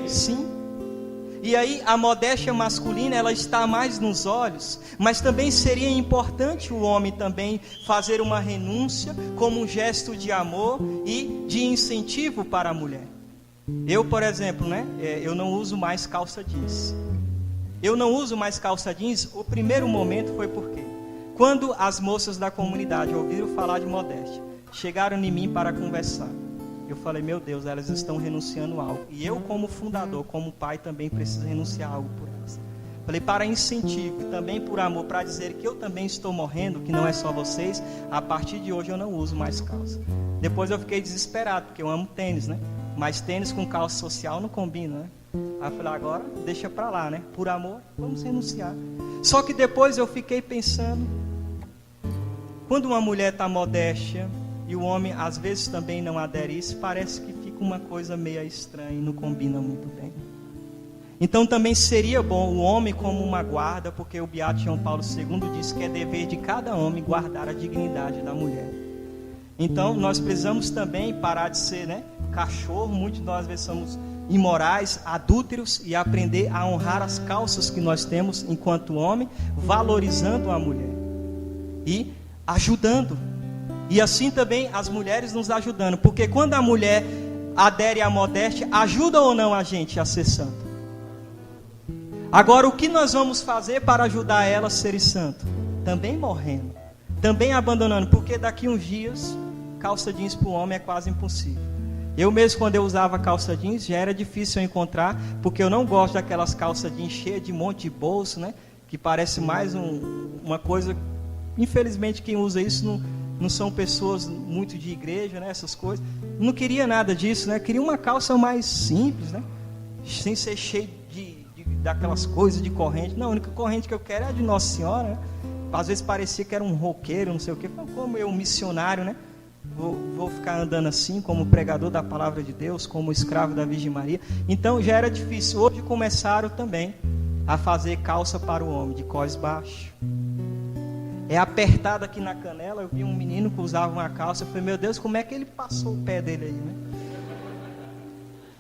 Sim. E aí a modéstia masculina ela está mais nos olhos, mas também seria importante o homem também fazer uma renúncia como um gesto de amor e de incentivo para a mulher. Eu, por exemplo, né, eu não uso mais calça jeans. Eu não uso mais calça jeans. O primeiro momento foi porque quando as moças da comunidade ouviram falar de modéstia, chegaram em mim para conversar. Eu falei, meu Deus, elas estão renunciando a algo. E eu, como fundador, como pai, também preciso renunciar a algo por elas. Falei, para incentivo e também por amor, para dizer que eu também estou morrendo, que não é só vocês, a partir de hoje eu não uso mais calça. Depois eu fiquei desesperado, porque eu amo tênis, né? Mas tênis com calça social não combina, né? Aí eu falei, agora deixa para lá, né? Por amor, vamos renunciar. Só que depois eu fiquei pensando, quando uma mulher está modéstia e o homem às vezes também não adere a isso, parece que fica uma coisa meio estranha e não combina muito bem. Então também seria bom o homem como uma guarda, porque o Beato João Paulo II diz que é dever de cada homem guardar a dignidade da mulher. Então nós precisamos também parar de ser, né, cachorro, muitos de nós às vezes somos imorais, adúlteros, e aprender a honrar as calças que nós temos enquanto homem, valorizando a mulher e ajudando. E assim também as mulheres nos ajudando, porque quando a mulher adere à modéstia, ajuda ou não a gente a ser santo? Agora, o que nós vamos fazer para ajudar ela a ser santo? Também morrendo, também abandonando, porque daqui uns dias, calça jeans para o homem é quase impossível. Eu mesmo, quando eu usava calça jeans, já era difícil eu encontrar, porque eu não gosto daquelas calças jeans cheias de monte de bolso, né? Que parece mais uma coisa. Infelizmente, quem usa isso não são pessoas muito de igreja, né? Essas coisas. Não queria nada disso, né? Queria uma calça mais simples, né? Sem ser cheio daquelas coisas de corrente. Não, a única corrente que eu quero é a de Nossa Senhora, né? Às vezes parecia que era um roqueiro, não sei o quê. Como eu, missionário, né? Vou ficar andando assim, como pregador da palavra de Deus, como escravo da Virgem Maria. Então já era difícil. Hoje começaram também a fazer calça para o homem, de cós baixo. É apertado aqui na canela. Eu vi um menino que usava uma calça. Eu falei, meu Deus, como é que ele passou o pé dele aí, né?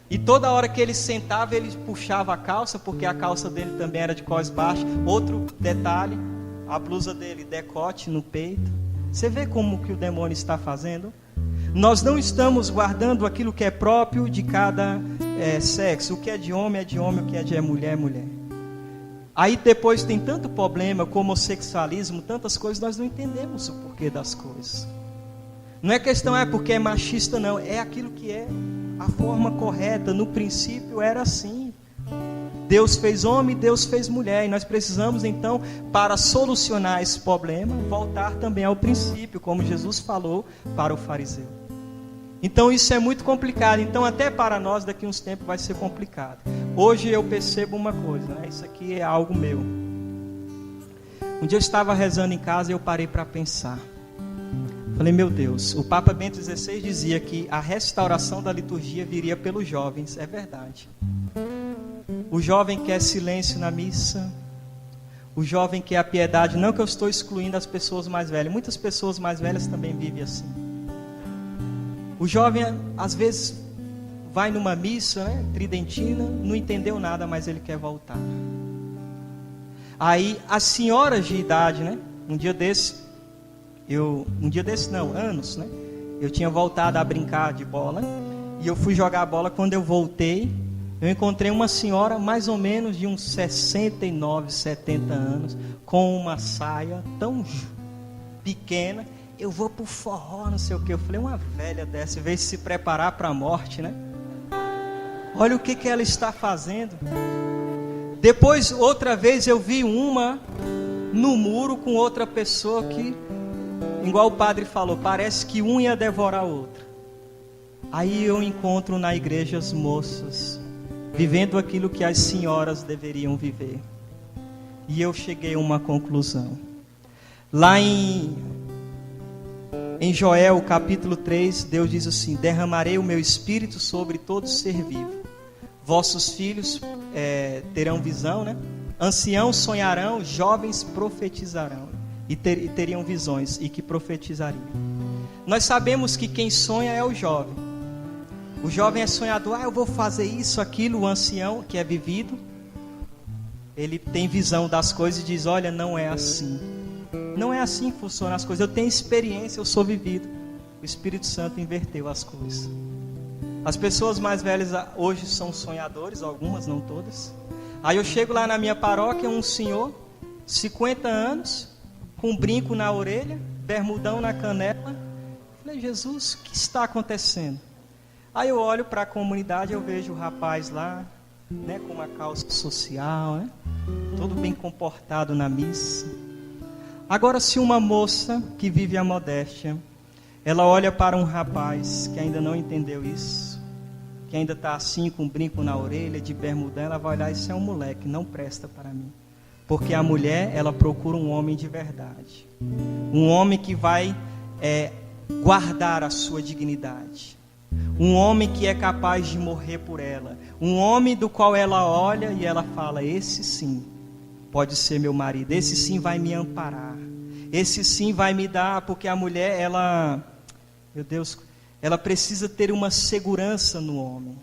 E toda hora que ele sentava, ele puxava a calça, porque a calça dele também era de cós baixo. Outro detalhe, a blusa dele, decote no peito. Você vê como que o demônio está fazendo? Nós não estamos guardando aquilo que é próprio de cada sexo. O que é de homem, o que é de mulher, é mulher. Aí depois tem tanto problema, como homossexualismo, tantas coisas, nós não entendemos o porquê das coisas. Não é questão, porque é machista, não. É aquilo que é a forma correta. No princípio era assim. Deus fez homem, Deus fez mulher. E nós precisamos então, para solucionar esse problema, voltar também ao princípio, como Jesus falou para o fariseu. Então isso é muito complicado. Então até para nós daqui a uns tempos vai ser complicado. Hoje eu percebo uma coisa, né? Isso aqui é algo meu. Um dia eu estava rezando em casa e eu parei para pensar. Falei, meu Deus, o Papa Bento XVI dizia que a restauração da liturgia viria pelos jovens. É verdade. O jovem quer silêncio na missa. O jovem quer a piedade. Não que eu estou excluindo as pessoas mais velhas. Muitas pessoas mais velhas também vivem assim. O jovem, às vezes, vai numa missa, né, tridentina, não entendeu nada, mas ele quer voltar. Aí, as senhoras de idade, né, anos, né? Eu tinha voltado a brincar de bola e eu fui jogar bola. Quando eu voltei, eu encontrei uma senhora mais ou menos de uns 69, 70 anos, com uma saia tão pequena. Eu vou pro forró, não sei o que. Eu falei, uma velha dessa, em vez de se preparar para a morte, né? Olha o que ela está fazendo. Depois, outra vez, eu vi uma no muro com outra pessoa que, igual o padre falou, parece que um ia devorar a outra. Aí eu encontro na igreja as moças vivendo aquilo que as senhoras deveriam viver. E eu cheguei a uma conclusão. Lá em Joel, capítulo 3, Deus diz assim: derramarei o meu espírito sobre todo ser vivo. Vossos filhos terão visão, né? Anciãos sonharão, jovens profetizarão. E teriam visões e que profetizariam. Nós sabemos que quem sonha é o jovem. O jovem é sonhador, eu vou fazer isso, aquilo. O ancião, que é vivido, ele tem visão das coisas e diz, olha, não é assim. Não é assim que funcionam as coisas. Eu tenho experiência, eu sou vivido. O Espírito Santo inverteu as coisas. As pessoas mais velhas hoje são sonhadores, algumas, não todas. Aí eu chego lá na minha paróquia, um senhor, 50 anos, com um brinco na orelha, bermudão na canela. Falei, Jesus, o que está acontecendo? Aí eu olho para a comunidade, eu vejo o rapaz lá, né, com uma calça social, né, todo bem comportado na missa. Agora, se uma moça que vive a modéstia, ela olha para um rapaz que ainda não entendeu isso, que ainda está assim, com um brinco na orelha, de bermudão, ela vai olhar, isso é um moleque, não presta para mim. Porque a mulher, ela procura um homem de verdade. Um homem que vai guardar a sua dignidade. Um homem que é capaz de morrer por ela. Um homem do qual ela olha e ela fala, esse sim pode ser meu marido. Esse sim vai me amparar. Esse sim vai me dar, porque a mulher, ela, meu Deus, ela precisa ter uma segurança no homem.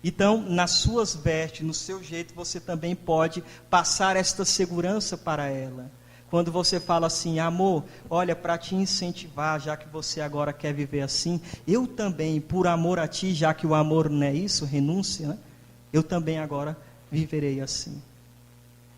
Então, nas suas vestes, no seu jeito, você também pode passar esta segurança para ela. Quando você fala assim, amor, olha, para te incentivar, já que você agora quer viver assim, eu também, por amor a ti, já que o amor não é isso, renúncia, né? Eu também agora viverei assim.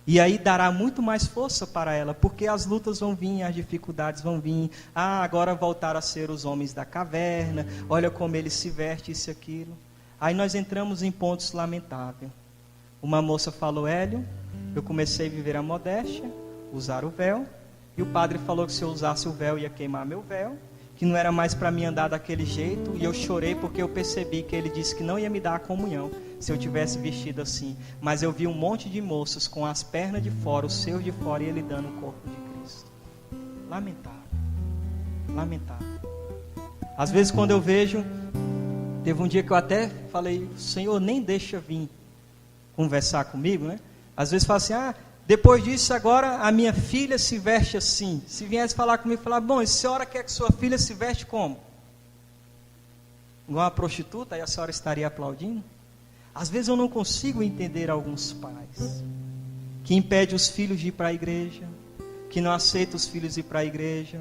E aí dará muito mais força para ela, porque as lutas vão vir, as dificuldades vão vir. Ah, agora voltaram a ser os homens da caverna, olha como eles se vestem, isso e aquilo. Aí nós entramos em pontos lamentáveis. Uma moça falou, Hélio, eu comecei a viver a modéstia, usar o véu, e o padre falou que se eu usasse o véu ia queimar meu véu, que não era mais para mim andar daquele jeito, e eu chorei porque eu percebi que ele disse que não ia me dar a comunhão se eu tivesse vestido assim. Mas eu vi um monte de moças com as pernas de fora, os seios de fora, e ele dando o corpo de Cristo. Lamentável. Lamentável. Às vezes quando eu vejo, teve um dia que eu até falei, Senhor, nem deixa vir conversar comigo, né? Às vezes fala assim, depois disso agora a minha filha se veste assim. Se viesse falar comigo, falar, bom, e a senhora quer que sua filha se veste como? Igual uma prostituta, aí a senhora estaria aplaudindo? Às vezes eu não consigo entender alguns pais que impedem os filhos de ir para a igreja, que não aceitam os filhos ir para a igreja,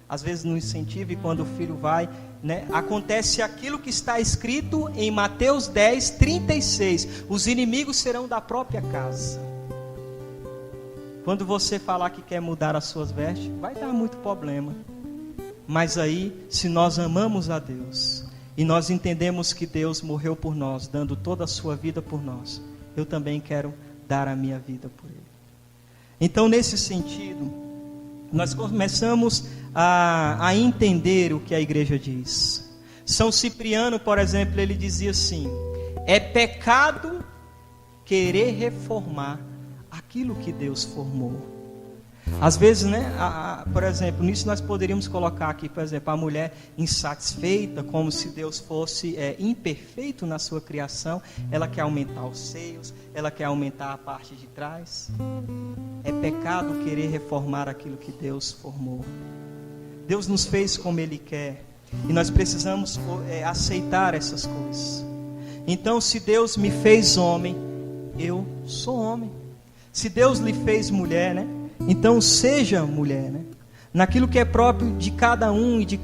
às vezes não incentiva, e quando o filho vai, né, acontece aquilo que está escrito em Mateus 10, 36, os inimigos serão da própria casa. Quando você falar que quer mudar as suas vestes, vai dar muito problema. Mas aí, se nós amamos a Deus, e nós entendemos que Deus morreu por nós, dando toda a sua vida por nós, eu também quero dar a minha vida por Ele. Então, nesse sentido, nós começamos a entender o que a igreja diz. São Cipriano, por exemplo, ele dizia assim, é pecado querer reformar aquilo que Deus formou. Às vezes, né, por exemplo, nisso nós poderíamos colocar aqui, por exemplo, a mulher insatisfeita, como se Deus fosse imperfeito na sua criação, ela quer aumentar os seios, ela quer aumentar a parte de trás. É pecado querer reformar aquilo que Deus formou. Deus nos fez como Ele quer, e nós precisamos aceitar essas coisas. Então, se Deus me fez homem, eu sou homem. Se Deus lhe fez mulher, né? Então seja mulher, né? Naquilo que é próprio de cada um e de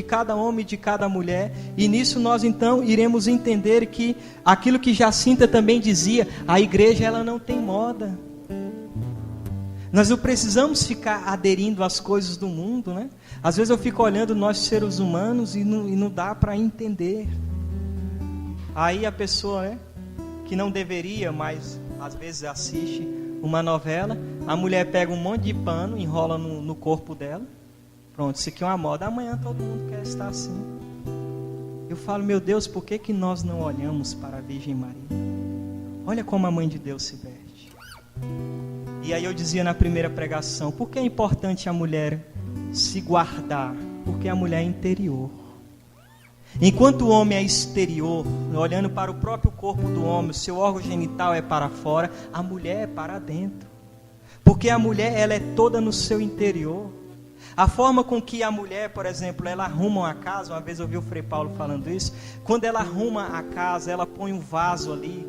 cada homem e de cada mulher. E nisso nós então iremos entender que aquilo que Jacinta também dizia, a igreja ela não tem moda. Nós não precisamos ficar aderindo às coisas do mundo, né? Às vezes eu fico olhando nós seres humanos e não dá para entender. Aí a pessoa, né, que não deveria, mas às vezes assiste uma novela, a mulher pega um monte de pano, enrola no corpo dela, pronto, isso aqui é uma moda, amanhã todo mundo quer estar assim. Eu falo, meu Deus, por que nós não olhamos para a Virgem Maria? Olha como a Mãe de Deus se veste. E aí eu dizia na primeira pregação, por que é importante a mulher se guardar? Porque a mulher é interior. Enquanto o homem é exterior, olhando para o próprio corpo do homem, o seu órgão genital é para fora, a mulher é para dentro. Porque a mulher, ela é toda no seu interior. A forma com que a mulher, por exemplo, ela arruma uma casa, uma vez eu ouvi o Frei Paulo falando isso, quando ela arruma a casa, ela põe um vaso ali,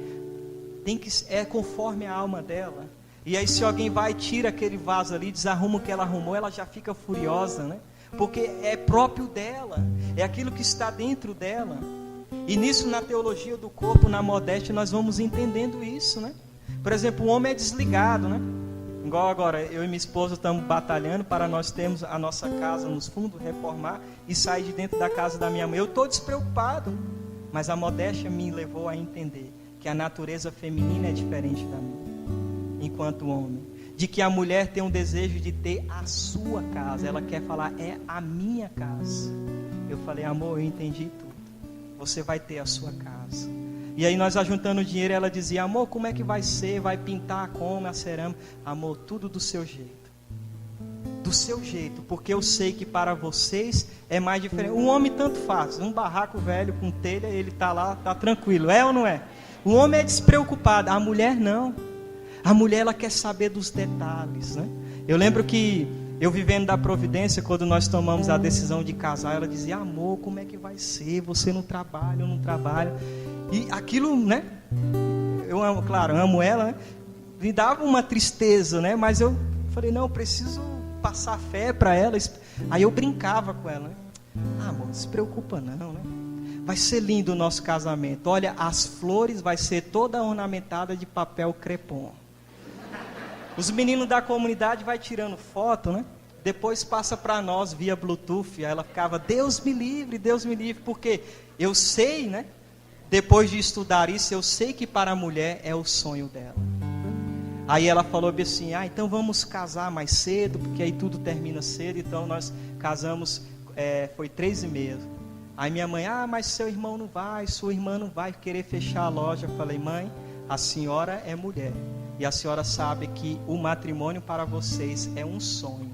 é conforme a alma dela. E aí se alguém vai e tira aquele vaso ali, desarruma o que ela arrumou, ela já fica furiosa, né? Porque é próprio dela, é aquilo que está dentro dela. E nisso, na teologia do corpo, na modéstia, nós vamos entendendo isso, né? Por exemplo, o homem é desligado, né? Igual agora, eu e minha esposa estamos batalhando para nós termos a nossa casa nos fundos, reformar e sair de dentro da casa da minha mãe. Eu estou despreocupado. Mas a modéstia me levou a entender que a natureza feminina é diferente da minha, enquanto homem. De que a mulher tem um desejo de ter a sua casa. Ela quer falar, é a minha casa. Eu falei, amor, eu entendi tudo. Você vai ter a sua casa. E aí nós ajuntando dinheiro, ela dizia, amor, como é que vai ser? Vai pintar como? A cerâmica? Amor, tudo do seu jeito. Do seu jeito, porque eu sei que para vocês é mais diferente. Um homem tanto faz, um barraco velho com telha, ele está lá, está tranquilo, é ou não é? O homem é despreocupado, a mulher não. A mulher, ela quer saber dos detalhes, né? Eu lembro que eu vivendo da providência, quando nós tomamos a decisão de casar, ela dizia, amor, como é que vai ser? Você não trabalha, eu não trabalho. E aquilo, né? Eu amo, claro, amo ela, né? Me dava uma tristeza, né? Mas eu falei, não, eu preciso passar fé para ela. Aí eu brincava com ela, né? Amor, não se preocupa não, né? Vai ser lindo o nosso casamento. Olha, as flores vai ser toda ornamentada de papel crepom. Os meninos da comunidade vai tirando foto, né? Depois passa para nós via Bluetooth. Aí ela ficava, Deus me livre, porque eu sei, né? Depois de estudar isso, eu sei que para a mulher é o sonho dela. Aí ela falou assim, então vamos casar mais cedo, porque aí tudo termina cedo. Então nós casamos, foi 3h30. Aí minha mãe, mas seu irmão não vai, sua irmã não vai querer fechar a loja. Eu falei, mãe, a senhora é mulher. E a senhora sabe que o matrimônio para vocês é um sonho.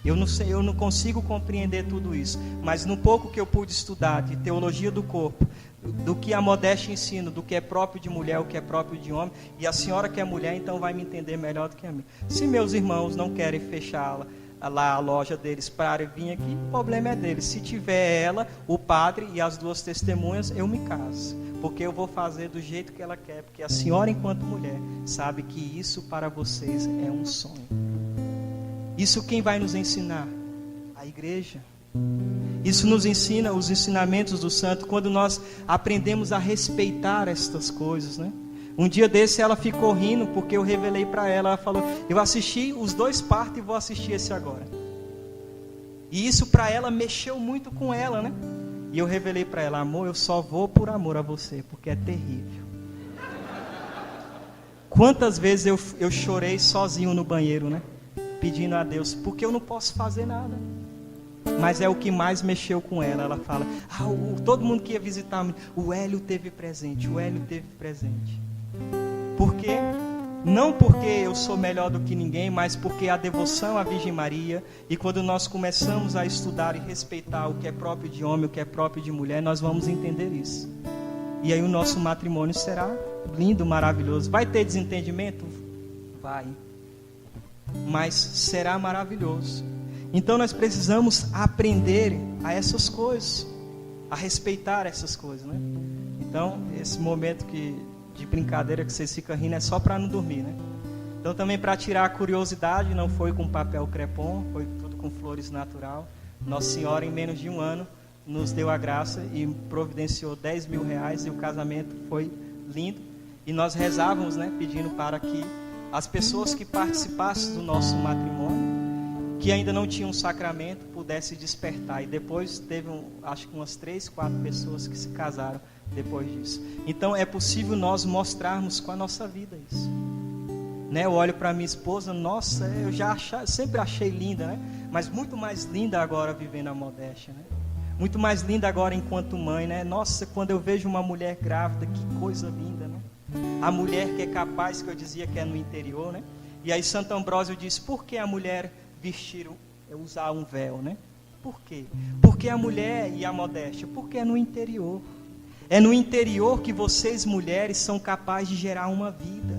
Eu não sei, eu não consigo compreender tudo isso. Mas no pouco que eu pude estudar de teologia do corpo, do que a modéstia ensina, do que é próprio de mulher, o que é próprio de homem, e a senhora que é mulher, então vai me entender melhor do que a mim. Se meus irmãos não querem fechar lá a loja deles para vir aqui, o problema é deles. Se tiver ela, o padre e as 2 testemunhas, eu me caso. Porque eu vou fazer do jeito que ela quer. Porque a senhora, enquanto mulher, sabe que isso para vocês é um sonho. Isso quem vai nos ensinar? A igreja. Isso nos ensina os ensinamentos do santo, quando nós aprendemos a respeitar estas coisas, né? Um dia desse ela ficou rindo, porque eu revelei para ela, ela falou, eu assisti os 2 partos e vou assistir esse agora. E isso para ela mexeu muito com ela, né? E eu revelei para ela, amor, eu só vou por amor a você, porque é terrível. Quantas vezes eu chorei sozinho no banheiro, né? Pedindo a Deus, porque eu não posso fazer nada. Mas é o que mais mexeu com ela. Ela fala, todo mundo que ia visitar, o Hélio teve presente, o Hélio teve presente. Por quê? Não porque eu sou melhor do que ninguém, mas porque a devoção à Virgem Maria, e quando nós começamos a estudar e respeitar o que é próprio de homem, o que é próprio de mulher, nós vamos entender isso. E aí o nosso matrimônio será lindo, maravilhoso. Vai ter desentendimento? Vai. Mas será maravilhoso. Então nós precisamos aprender a essas coisas, a respeitar essas coisas, né? Então esse momento de brincadeira que vocês ficam rindo é só para não dormir, né? Então também para tirar a curiosidade, não foi com papel crepom, foi tudo com flores natural. Nossa Senhora em menos de um ano nos deu a graça e providenciou 10 mil reais e o casamento foi lindo. E nós rezávamos, né, pedindo para que as pessoas que participassem do nosso matrimônio, que ainda não tinham sacramento, pudessem despertar. E depois teve, acho que umas 3, 4 pessoas que se casaram depois disso. Então é possível nós mostrarmos com a nossa vida isso, né? Eu olho para minha esposa, nossa, eu sempre achei linda, né? Mas muito mais linda agora vivendo a modéstia, né? Muito mais linda agora enquanto mãe, né? Nossa, quando eu vejo uma mulher grávida, que coisa linda, né? A mulher que é capaz, que eu dizia que é no interior, né? E aí Santo Ambrósio diz, por que a mulher usar um véu, né? Por quê? Porque a mulher e a modéstia, porque é no interior. É no interior que vocês, mulheres, são capazes de gerar uma vida.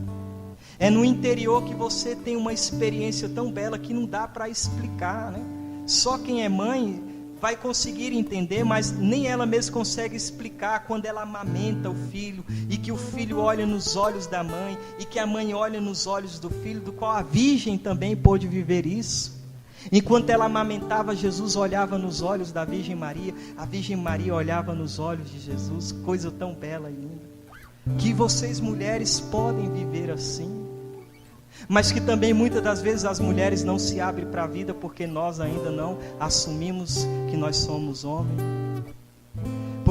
É no interior que você tem uma experiência tão bela que não dá para explicar, né? Só quem é mãe vai conseguir entender, mas nem ela mesma consegue explicar quando ela amamenta o filho, e que o filho olha nos olhos da mãe, e que a mãe olha nos olhos do filho, do qual a Virgem também pôde viver isso. Enquanto ela amamentava, Jesus olhava nos olhos da Virgem Maria, a Virgem Maria olhava nos olhos de Jesus, coisa tão bela e linda. Que vocês mulheres podem viver assim, mas que também muitas das vezes as mulheres não se abrem para a vida, porque nós ainda não assumimos que nós somos homens.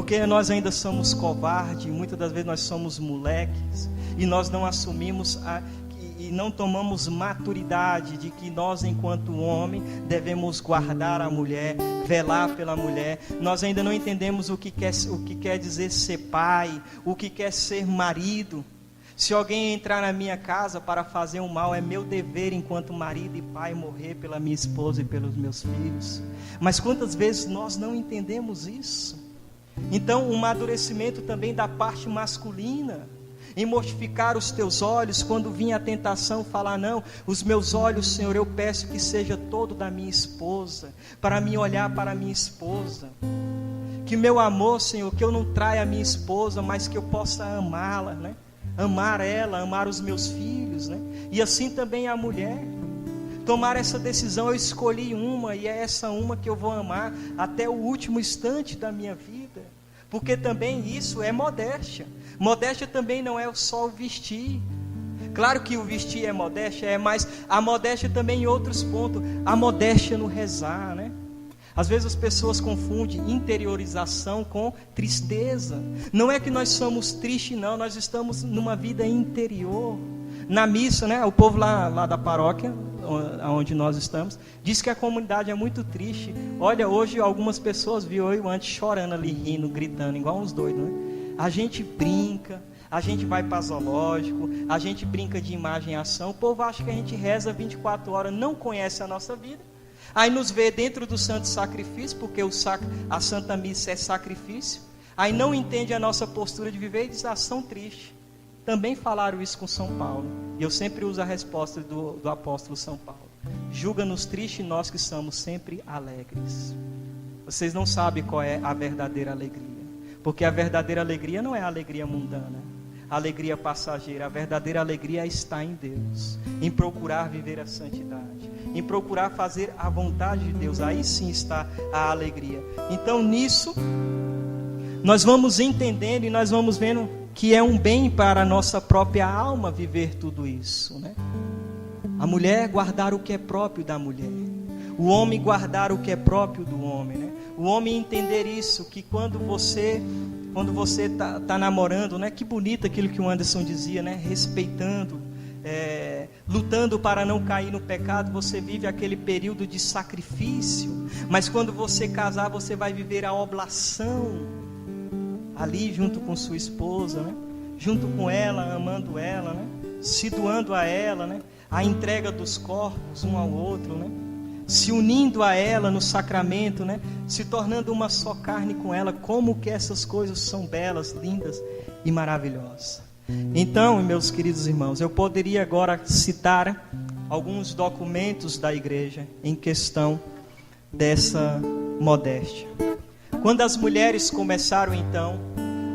porque nós ainda somos covardes, muitas das vezes nós somos moleques, e nós não assumimos e não tomamos maturidade de que nós, enquanto homem, devemos guardar a mulher, velar pela mulher. Nós ainda não entendemos o que quer dizer ser pai, o que quer ser marido. Se alguém entrar na minha casa para fazer um mal, é meu dever enquanto marido e pai morrer pela minha esposa e pelos meus filhos. Mas quantas vezes nós não entendemos isso? Então, um amadurecimento também da parte masculina, em mortificar os teus olhos, quando vinha a tentação, falar: não, os meus olhos, Senhor, eu peço que seja todo da minha esposa, para me olhar para a minha esposa, que meu amor, Senhor, que eu não traia a minha esposa, mas que eu possa amá-la, né? Amar ela, amar os meus filhos, né? E assim também a mulher, tomar essa decisão. Eu escolhi uma, e é essa uma que eu vou amar até o último instante da minha vida, porque também isso é modéstia. Modéstia também não é só o vestir. Claro que o vestir é modéstia, mas a modéstia também em outros pontos. A modéstia no rezar, né? Às vezes as pessoas confundem interiorização com tristeza. Não é que nós somos tristes, não. Nós estamos numa vida interior. Na missa, né? O povo lá da paróquia, onde nós estamos, diz que a comunidade é muito triste. Olha, hoje algumas pessoas viu eu antes chorando ali, rindo, gritando, igual uns doidos, né? A gente brinca, a gente vai para zoológico, a gente brinca de imagem e ação. O povo acha que a gente reza 24 horas, não conhece a nossa vida. Aí nos vê dentro do santo sacrifício, porque a Santa Missa é sacrifício. Aí não entende a nossa postura de viver e diz: são tristes. Também falaram isso com São Paulo. E eu sempre uso a resposta do apóstolo São Paulo: julga-nos tristes nós que somos sempre alegres. Vocês não sabem qual é a verdadeira alegria. Porque a verdadeira alegria não é a alegria mundana, a alegria passageira. A verdadeira alegria está em Deus, em procurar viver a santidade, em procurar fazer a vontade de Deus. Aí sim está a alegria. Então nisso nós vamos entendendo e nós vamos vendo que é um bem para a nossa própria alma viver tudo isso, né? A mulher guardar o que é próprio da mulher, o homem guardar o que é próprio do homem, né? O homem entender isso, que quando você tá namorando, né? Que bonito aquilo que o Anderson dizia, né? Respeitando, lutando para não cair no pecado, você vive aquele período de sacrifício. Mas quando você casar, você vai viver a oblação ali junto com sua esposa, né? Junto com ela, amando ela, né? Se doando a ela, né? A entrega dos corpos um ao outro, né? Se unindo a ela no sacramento, né? Se tornando uma só carne com ela. Como que essas coisas são belas, lindas e maravilhosas. Então, meus queridos irmãos, eu poderia agora citar alguns documentos da igreja em questão dessa modéstia. Quando as mulheres começaram então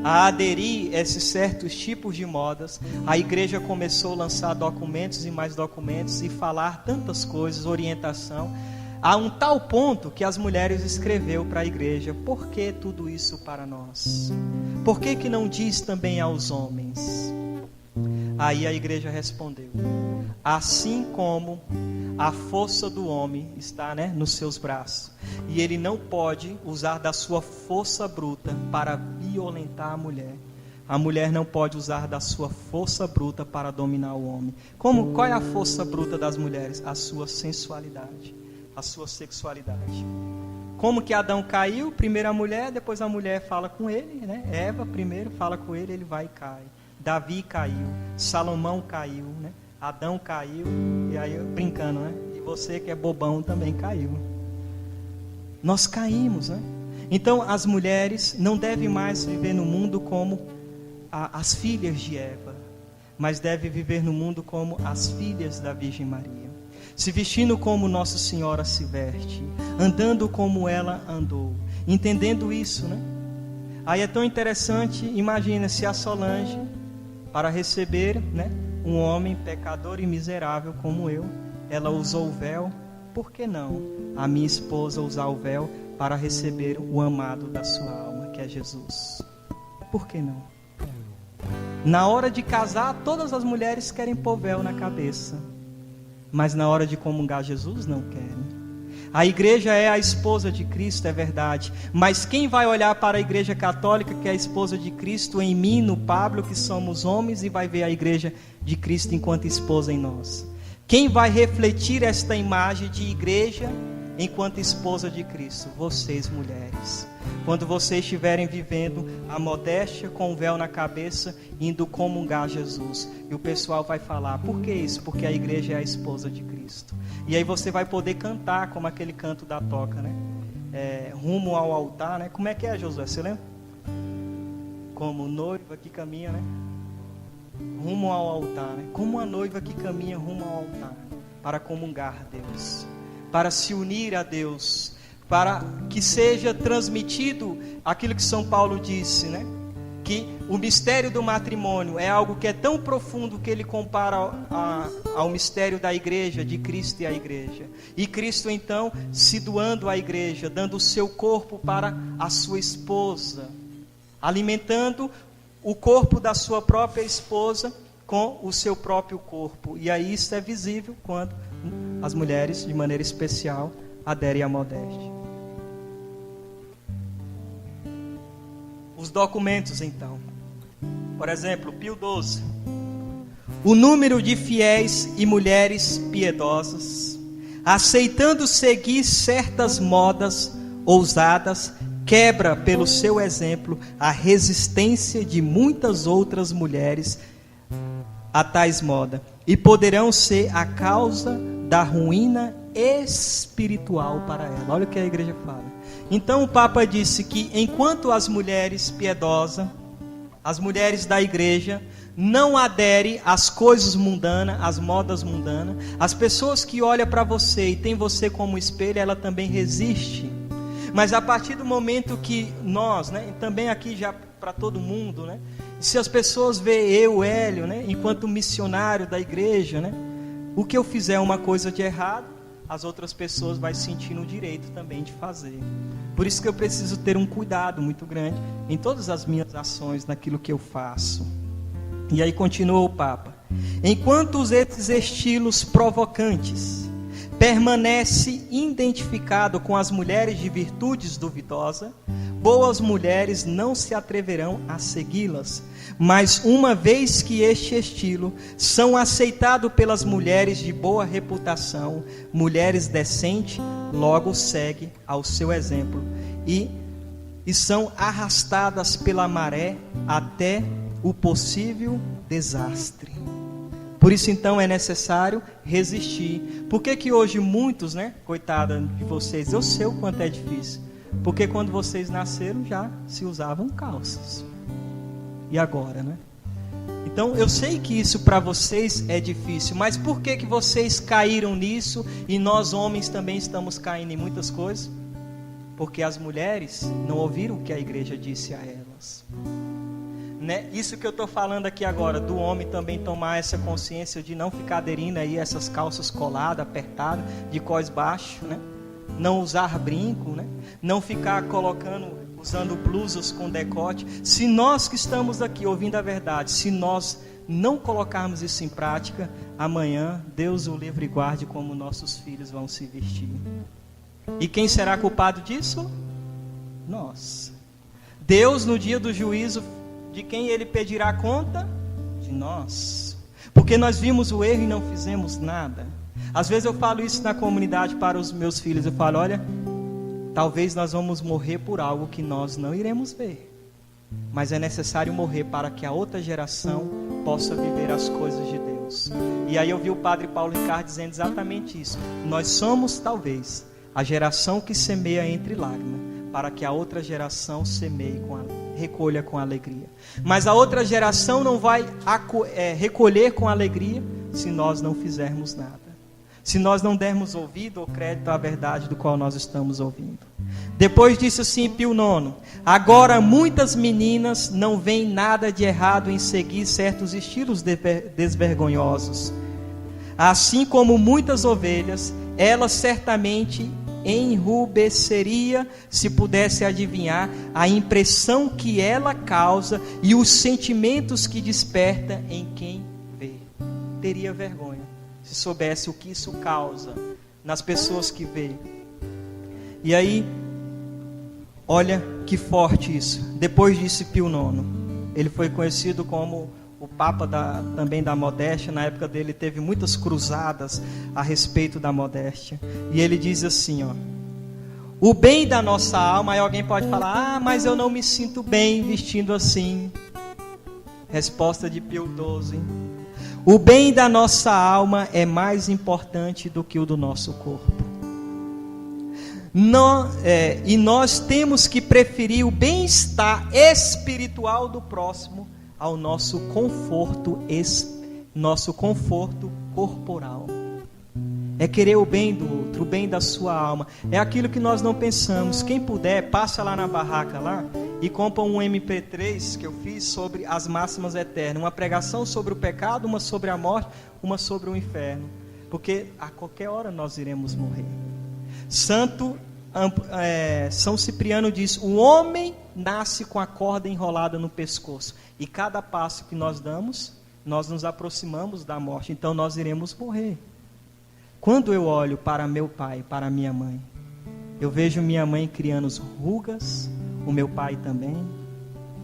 a aderir a esses certos tipos de modas, a igreja começou a lançar documentos e mais documentos e falar tantas coisas, orientação, a um tal ponto que as mulheres escreveu para a igreja: por que tudo isso para nós? Por que não diz também aos homens? Aí a igreja respondeu: assim como a força do homem está, né, nos seus braços, e ele não pode usar da sua força bruta para violentar a mulher não pode usar da sua força bruta para dominar o homem. Qual é a força bruta das mulheres? A sua sensualidade, a sua sexualidade. Como que Adão caiu? Primeiro a mulher, depois a mulher fala com ele, né? Eva primeiro fala com ele, ele vai e cai. Davi caiu, Salomão caiu, né? Adão caiu, e aí brincando, né? E você que é bobão também caiu. Nós caímos, né? Então as mulheres não devem mais viver no mundo como as filhas de Eva, mas devem viver no mundo como as filhas da Virgem Maria, se vestindo como Nossa Senhora se veste, andando como ela andou, entendendo isso, né? Aí é tão interessante, imagina se a Solange, para receber, né, um homem pecador e miserável como eu, ela usou o véu. Por que não a minha esposa usar o véu para receber o amado da sua alma, que é Jesus? Por que não? Na hora de casar, todas as mulheres querem pôr véu na cabeça, mas na hora de comungar Jesus não querem. A igreja é a esposa de Cristo, é verdade. Mas quem vai olhar para a igreja católica, que é a esposa de Cristo, em mim, no Pablo, que somos homens, e vai ver a igreja de Cristo enquanto esposa em nós? Quem vai refletir esta imagem de igreja enquanto esposa de Cristo? Vocês, mulheres. Quando vocês estiverem vivendo a modéstia com o véu na cabeça, indo comungar Jesus. E o pessoal vai falar, por que isso? Porque a igreja é a esposa de Cristo. E aí você vai poder cantar como aquele canto da toca, né? Rumo ao altar, né? Como é que é, Josué? Você lembra? Como noiva que caminha, né? Rumo ao altar, né? Como a noiva que caminha rumo ao altar. Para comungar a Deus. Para se unir a Deus. Para que seja transmitido aquilo que São Paulo disse, né? Que o mistério do matrimônio é algo que é tão profundo que ele compara ao mistério da igreja, de Cristo e a igreja. E Cristo então se doando à igreja, dando o seu corpo para a sua esposa, alimentando o corpo da sua própria esposa com o seu próprio corpo. E aí isso é visível quando as mulheres, de maneira especial, aderem à modéstia. Os documentos, então. Por exemplo, Pio XII. O número de fiéis e mulheres piedosas, aceitando seguir certas modas ousadas, quebra pelo seu exemplo a resistência de muitas outras mulheres a tais modas, e poderão ser a causa da ruína espiritual para ela. Olha o que a igreja fala. Então o Papa disse que enquanto as mulheres piedosas, as mulheres da igreja, não aderem às coisas mundanas, às modas mundanas, as pessoas que olham para você e tem você como espelho, ela também resiste. Mas a partir do momento que nós, né, também aqui já para todo mundo, né, se as pessoas veem eu, Hélio, né, enquanto missionário da igreja, né, o que eu fizer uma coisa de errado, as outras pessoas vão sentir no direito também de fazer. Por isso que eu preciso ter um cuidado muito grande em todas as minhas ações, naquilo que eu faço. E aí continua o Papa. Enquanto esses estilos provocantes permanecem identificados com as mulheres de virtudes duvidosas, boas mulheres não se atreverão a segui-las. Mas uma vez que este estilo são aceitados pelas mulheres de boa reputação, mulheres decentes, logo segue ao seu exemplo e são arrastadas pela maré até o possível desastre. Por isso então é necessário resistir. Por que hoje muitos, né, coitada de vocês, eu sei o quanto é difícil. Porque quando vocês nasceram já se usavam calças. E agora, né? Então eu sei que isso para vocês é difícil, mas por que vocês caíram nisso e nós homens também estamos caindo em muitas coisas? Porque as mulheres não ouviram o que a igreja disse a elas, né? Isso que eu estou falando aqui agora, do homem também tomar essa consciência de não ficar aderindo aí a essas calças coladas, apertadas, de cós baixo, né? Não usar brinco, né? Não ficar usando blusas com decote. Se nós que estamos aqui ouvindo a verdade, se nós não colocarmos isso em prática, amanhã Deus o livre e guarde como nossos filhos vão se vestir. E quem será culpado disso? Nós. Deus, no dia do juízo, de quem ele pedirá conta? De nós. Porque nós vimos o erro e não fizemos nada. Às vezes eu falo isso na comunidade para os meus filhos. Eu falo, olha, talvez nós vamos morrer por algo que nós não iremos ver. Mas é necessário morrer para que a outra geração possa viver as coisas de Deus. E aí eu vi o padre Paulo Ricardo dizendo exatamente isso. Nós somos, talvez, a geração que semeia entre lágrimas, para que a outra geração recolha com alegria. Mas a outra geração não vai recolher com alegria se nós não fizermos nada. Se nós não dermos ouvido ou crédito à verdade do qual nós estamos ouvindo. Depois disse assim Pio IX: agora muitas meninas não veem nada de errado em seguir certos estilos desvergonhosos. Assim como muitas ovelhas, elas certamente enrubesceria se pudesse adivinhar a impressão que ela causa e os sentimentos que desperta em quem vê. Teria vergonha se soubesse o que isso causa nas pessoas que veem. E aí, olha que forte isso. Depois disse Pio IX. Ele foi conhecido como o Papa também da modéstia. Na época dele teve muitas cruzadas a respeito da modéstia. E ele diz assim, ó: o bem da nossa alma. Aí alguém pode falar: mas eu não me sinto bem vestindo assim. Resposta de Pio XII: o bem da nossa alma é mais importante do que o do nosso corpo. E nós temos que preferir o bem-estar espiritual do próximo ao nosso conforto corporal. É querer o bem do outro, o bem da sua alma. É aquilo que nós não pensamos. Quem puder, passa lá na barraca lá e compra um MP3 que eu fiz sobre as máximas eternas. Uma pregação sobre o pecado, uma sobre a morte, uma sobre o inferno. Porque a qualquer hora nós iremos morrer. São Cipriano diz: o homem nasce com a corda enrolada no pescoço. E cada passo que nós damos, nós nos aproximamos da morte. Então nós iremos morrer. Quando eu olho para meu pai, para minha mãe, eu vejo minha mãe criando rugas, o meu pai também.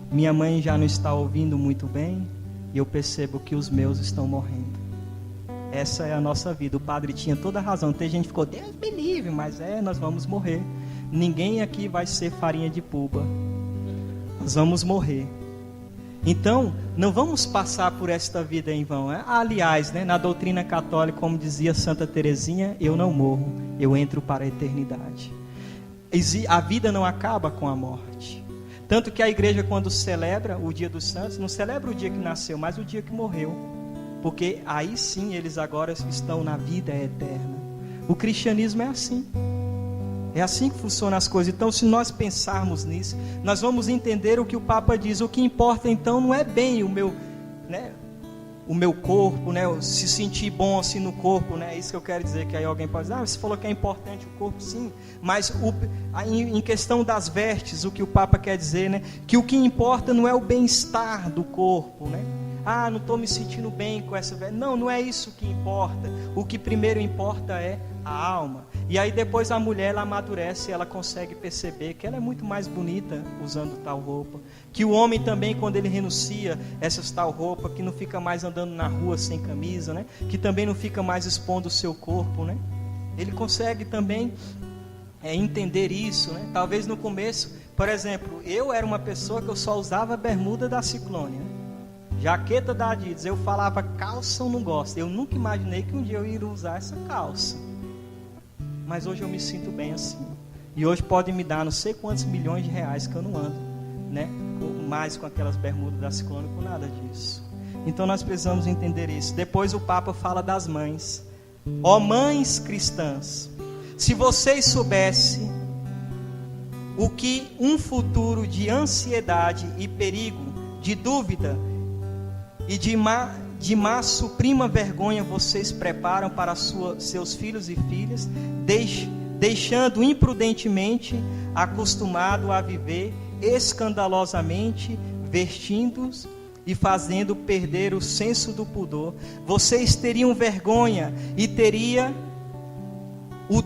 Minha mãe já não está ouvindo muito bem, e eu percebo que os meus estão morrendo. Essa é a nossa vida. O padre tinha toda a razão. Tem gente que ficou: Deus me livre, mas nós vamos morrer. Ninguém aqui vai ser farinha de puba. Nós vamos morrer. Então, não vamos passar por esta vida em vão. Aliás, na doutrina católica, como dizia Santa Teresinha, eu não morro, eu entro para a eternidade. A vida não acaba com a morte. Tanto que a igreja, quando celebra o dia dos santos, não celebra o dia que nasceu, mas o dia que morreu. Porque aí sim eles agora estão na vida eterna. O cristianismo é assim. É assim que funcionam as coisas. Então, se nós pensarmos nisso, nós vamos entender o que o Papa diz. O que importa então não é bem o meu corpo, se sentir bom assim no corpo, É isso que eu quero dizer. Que aí alguém pode dizer: você falou que é importante o corpo, sim. Mas em questão das vestes, o que o Papa quer dizer, que o que importa não é o bem-estar do corpo, não estou me sentindo bem com essa veste. Não é isso que importa. O que primeiro importa é a alma. E aí depois a mulher, ela amadurece, ela consegue perceber que ela é muito mais bonita usando tal roupa. Que o homem também, quando ele renuncia essas tal roupa, que não fica mais andando na rua sem camisa, que também não fica mais expondo o seu corpo, Ele consegue também entender isso, Talvez no começo, por exemplo, eu era uma pessoa que eu só usava a bermuda da Ciclone, jaqueta da Adidas. Eu falava: calça eu não gosto. Eu nunca imaginei que um dia eu iria usar essa calça. Mas hoje eu me sinto bem assim. E hoje pode me dar não sei quantos milhões de reais que eu não ando, mais com aquelas bermudas da Ciclone, com nada disso. Então nós precisamos entender isso. Depois o Papa fala das mães. Ó mães cristãs, se vocês soubessem o que um futuro de ansiedade e perigo, de dúvida e de má suprema vergonha vocês preparam para seus filhos e filhas, deixando imprudentemente acostumado a viver escandalosamente, vestindo-os e fazendo perder o senso do pudor, vocês teriam vergonha e temeria o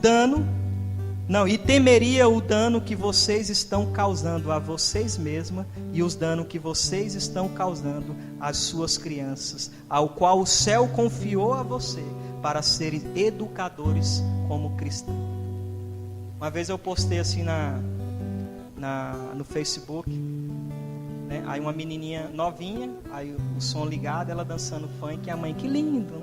dano que vocês estão causando a vocês mesmas e os danos que vocês estão causando às suas crianças, ao qual o céu confiou a você para serem educadores como cristãos. Uma vez eu postei assim no Facebook, aí uma menininha novinha, aí o som ligado, ela dançando funk, e a mãe: que lindo,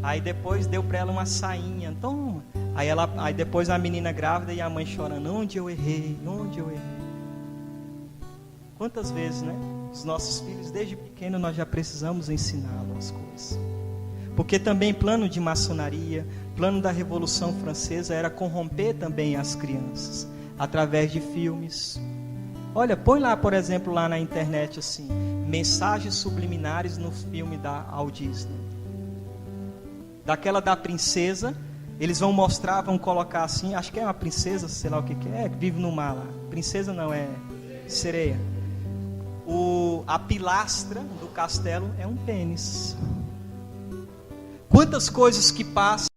Aí depois deu para ela uma sainha, toma. Aí depois a menina grávida e a mãe chorando: onde eu errei? Quantas vezes, os nossos filhos, desde pequeno, nós já precisamos ensiná-los as coisas. Porque também plano de maçonaria, plano da Revolução Francesa era corromper também as crianças, através de filmes. Olha, põe lá, por exemplo, lá na internet assim, mensagens subliminares no filme da Walt Disney. Daquela da princesa, eles vão mostrar, vão colocar assim, acho que é uma princesa, sei lá o que é, que vive no mar lá. Princesa não, é sereia. A pilastra do castelo é um pênis. Quantas coisas que passam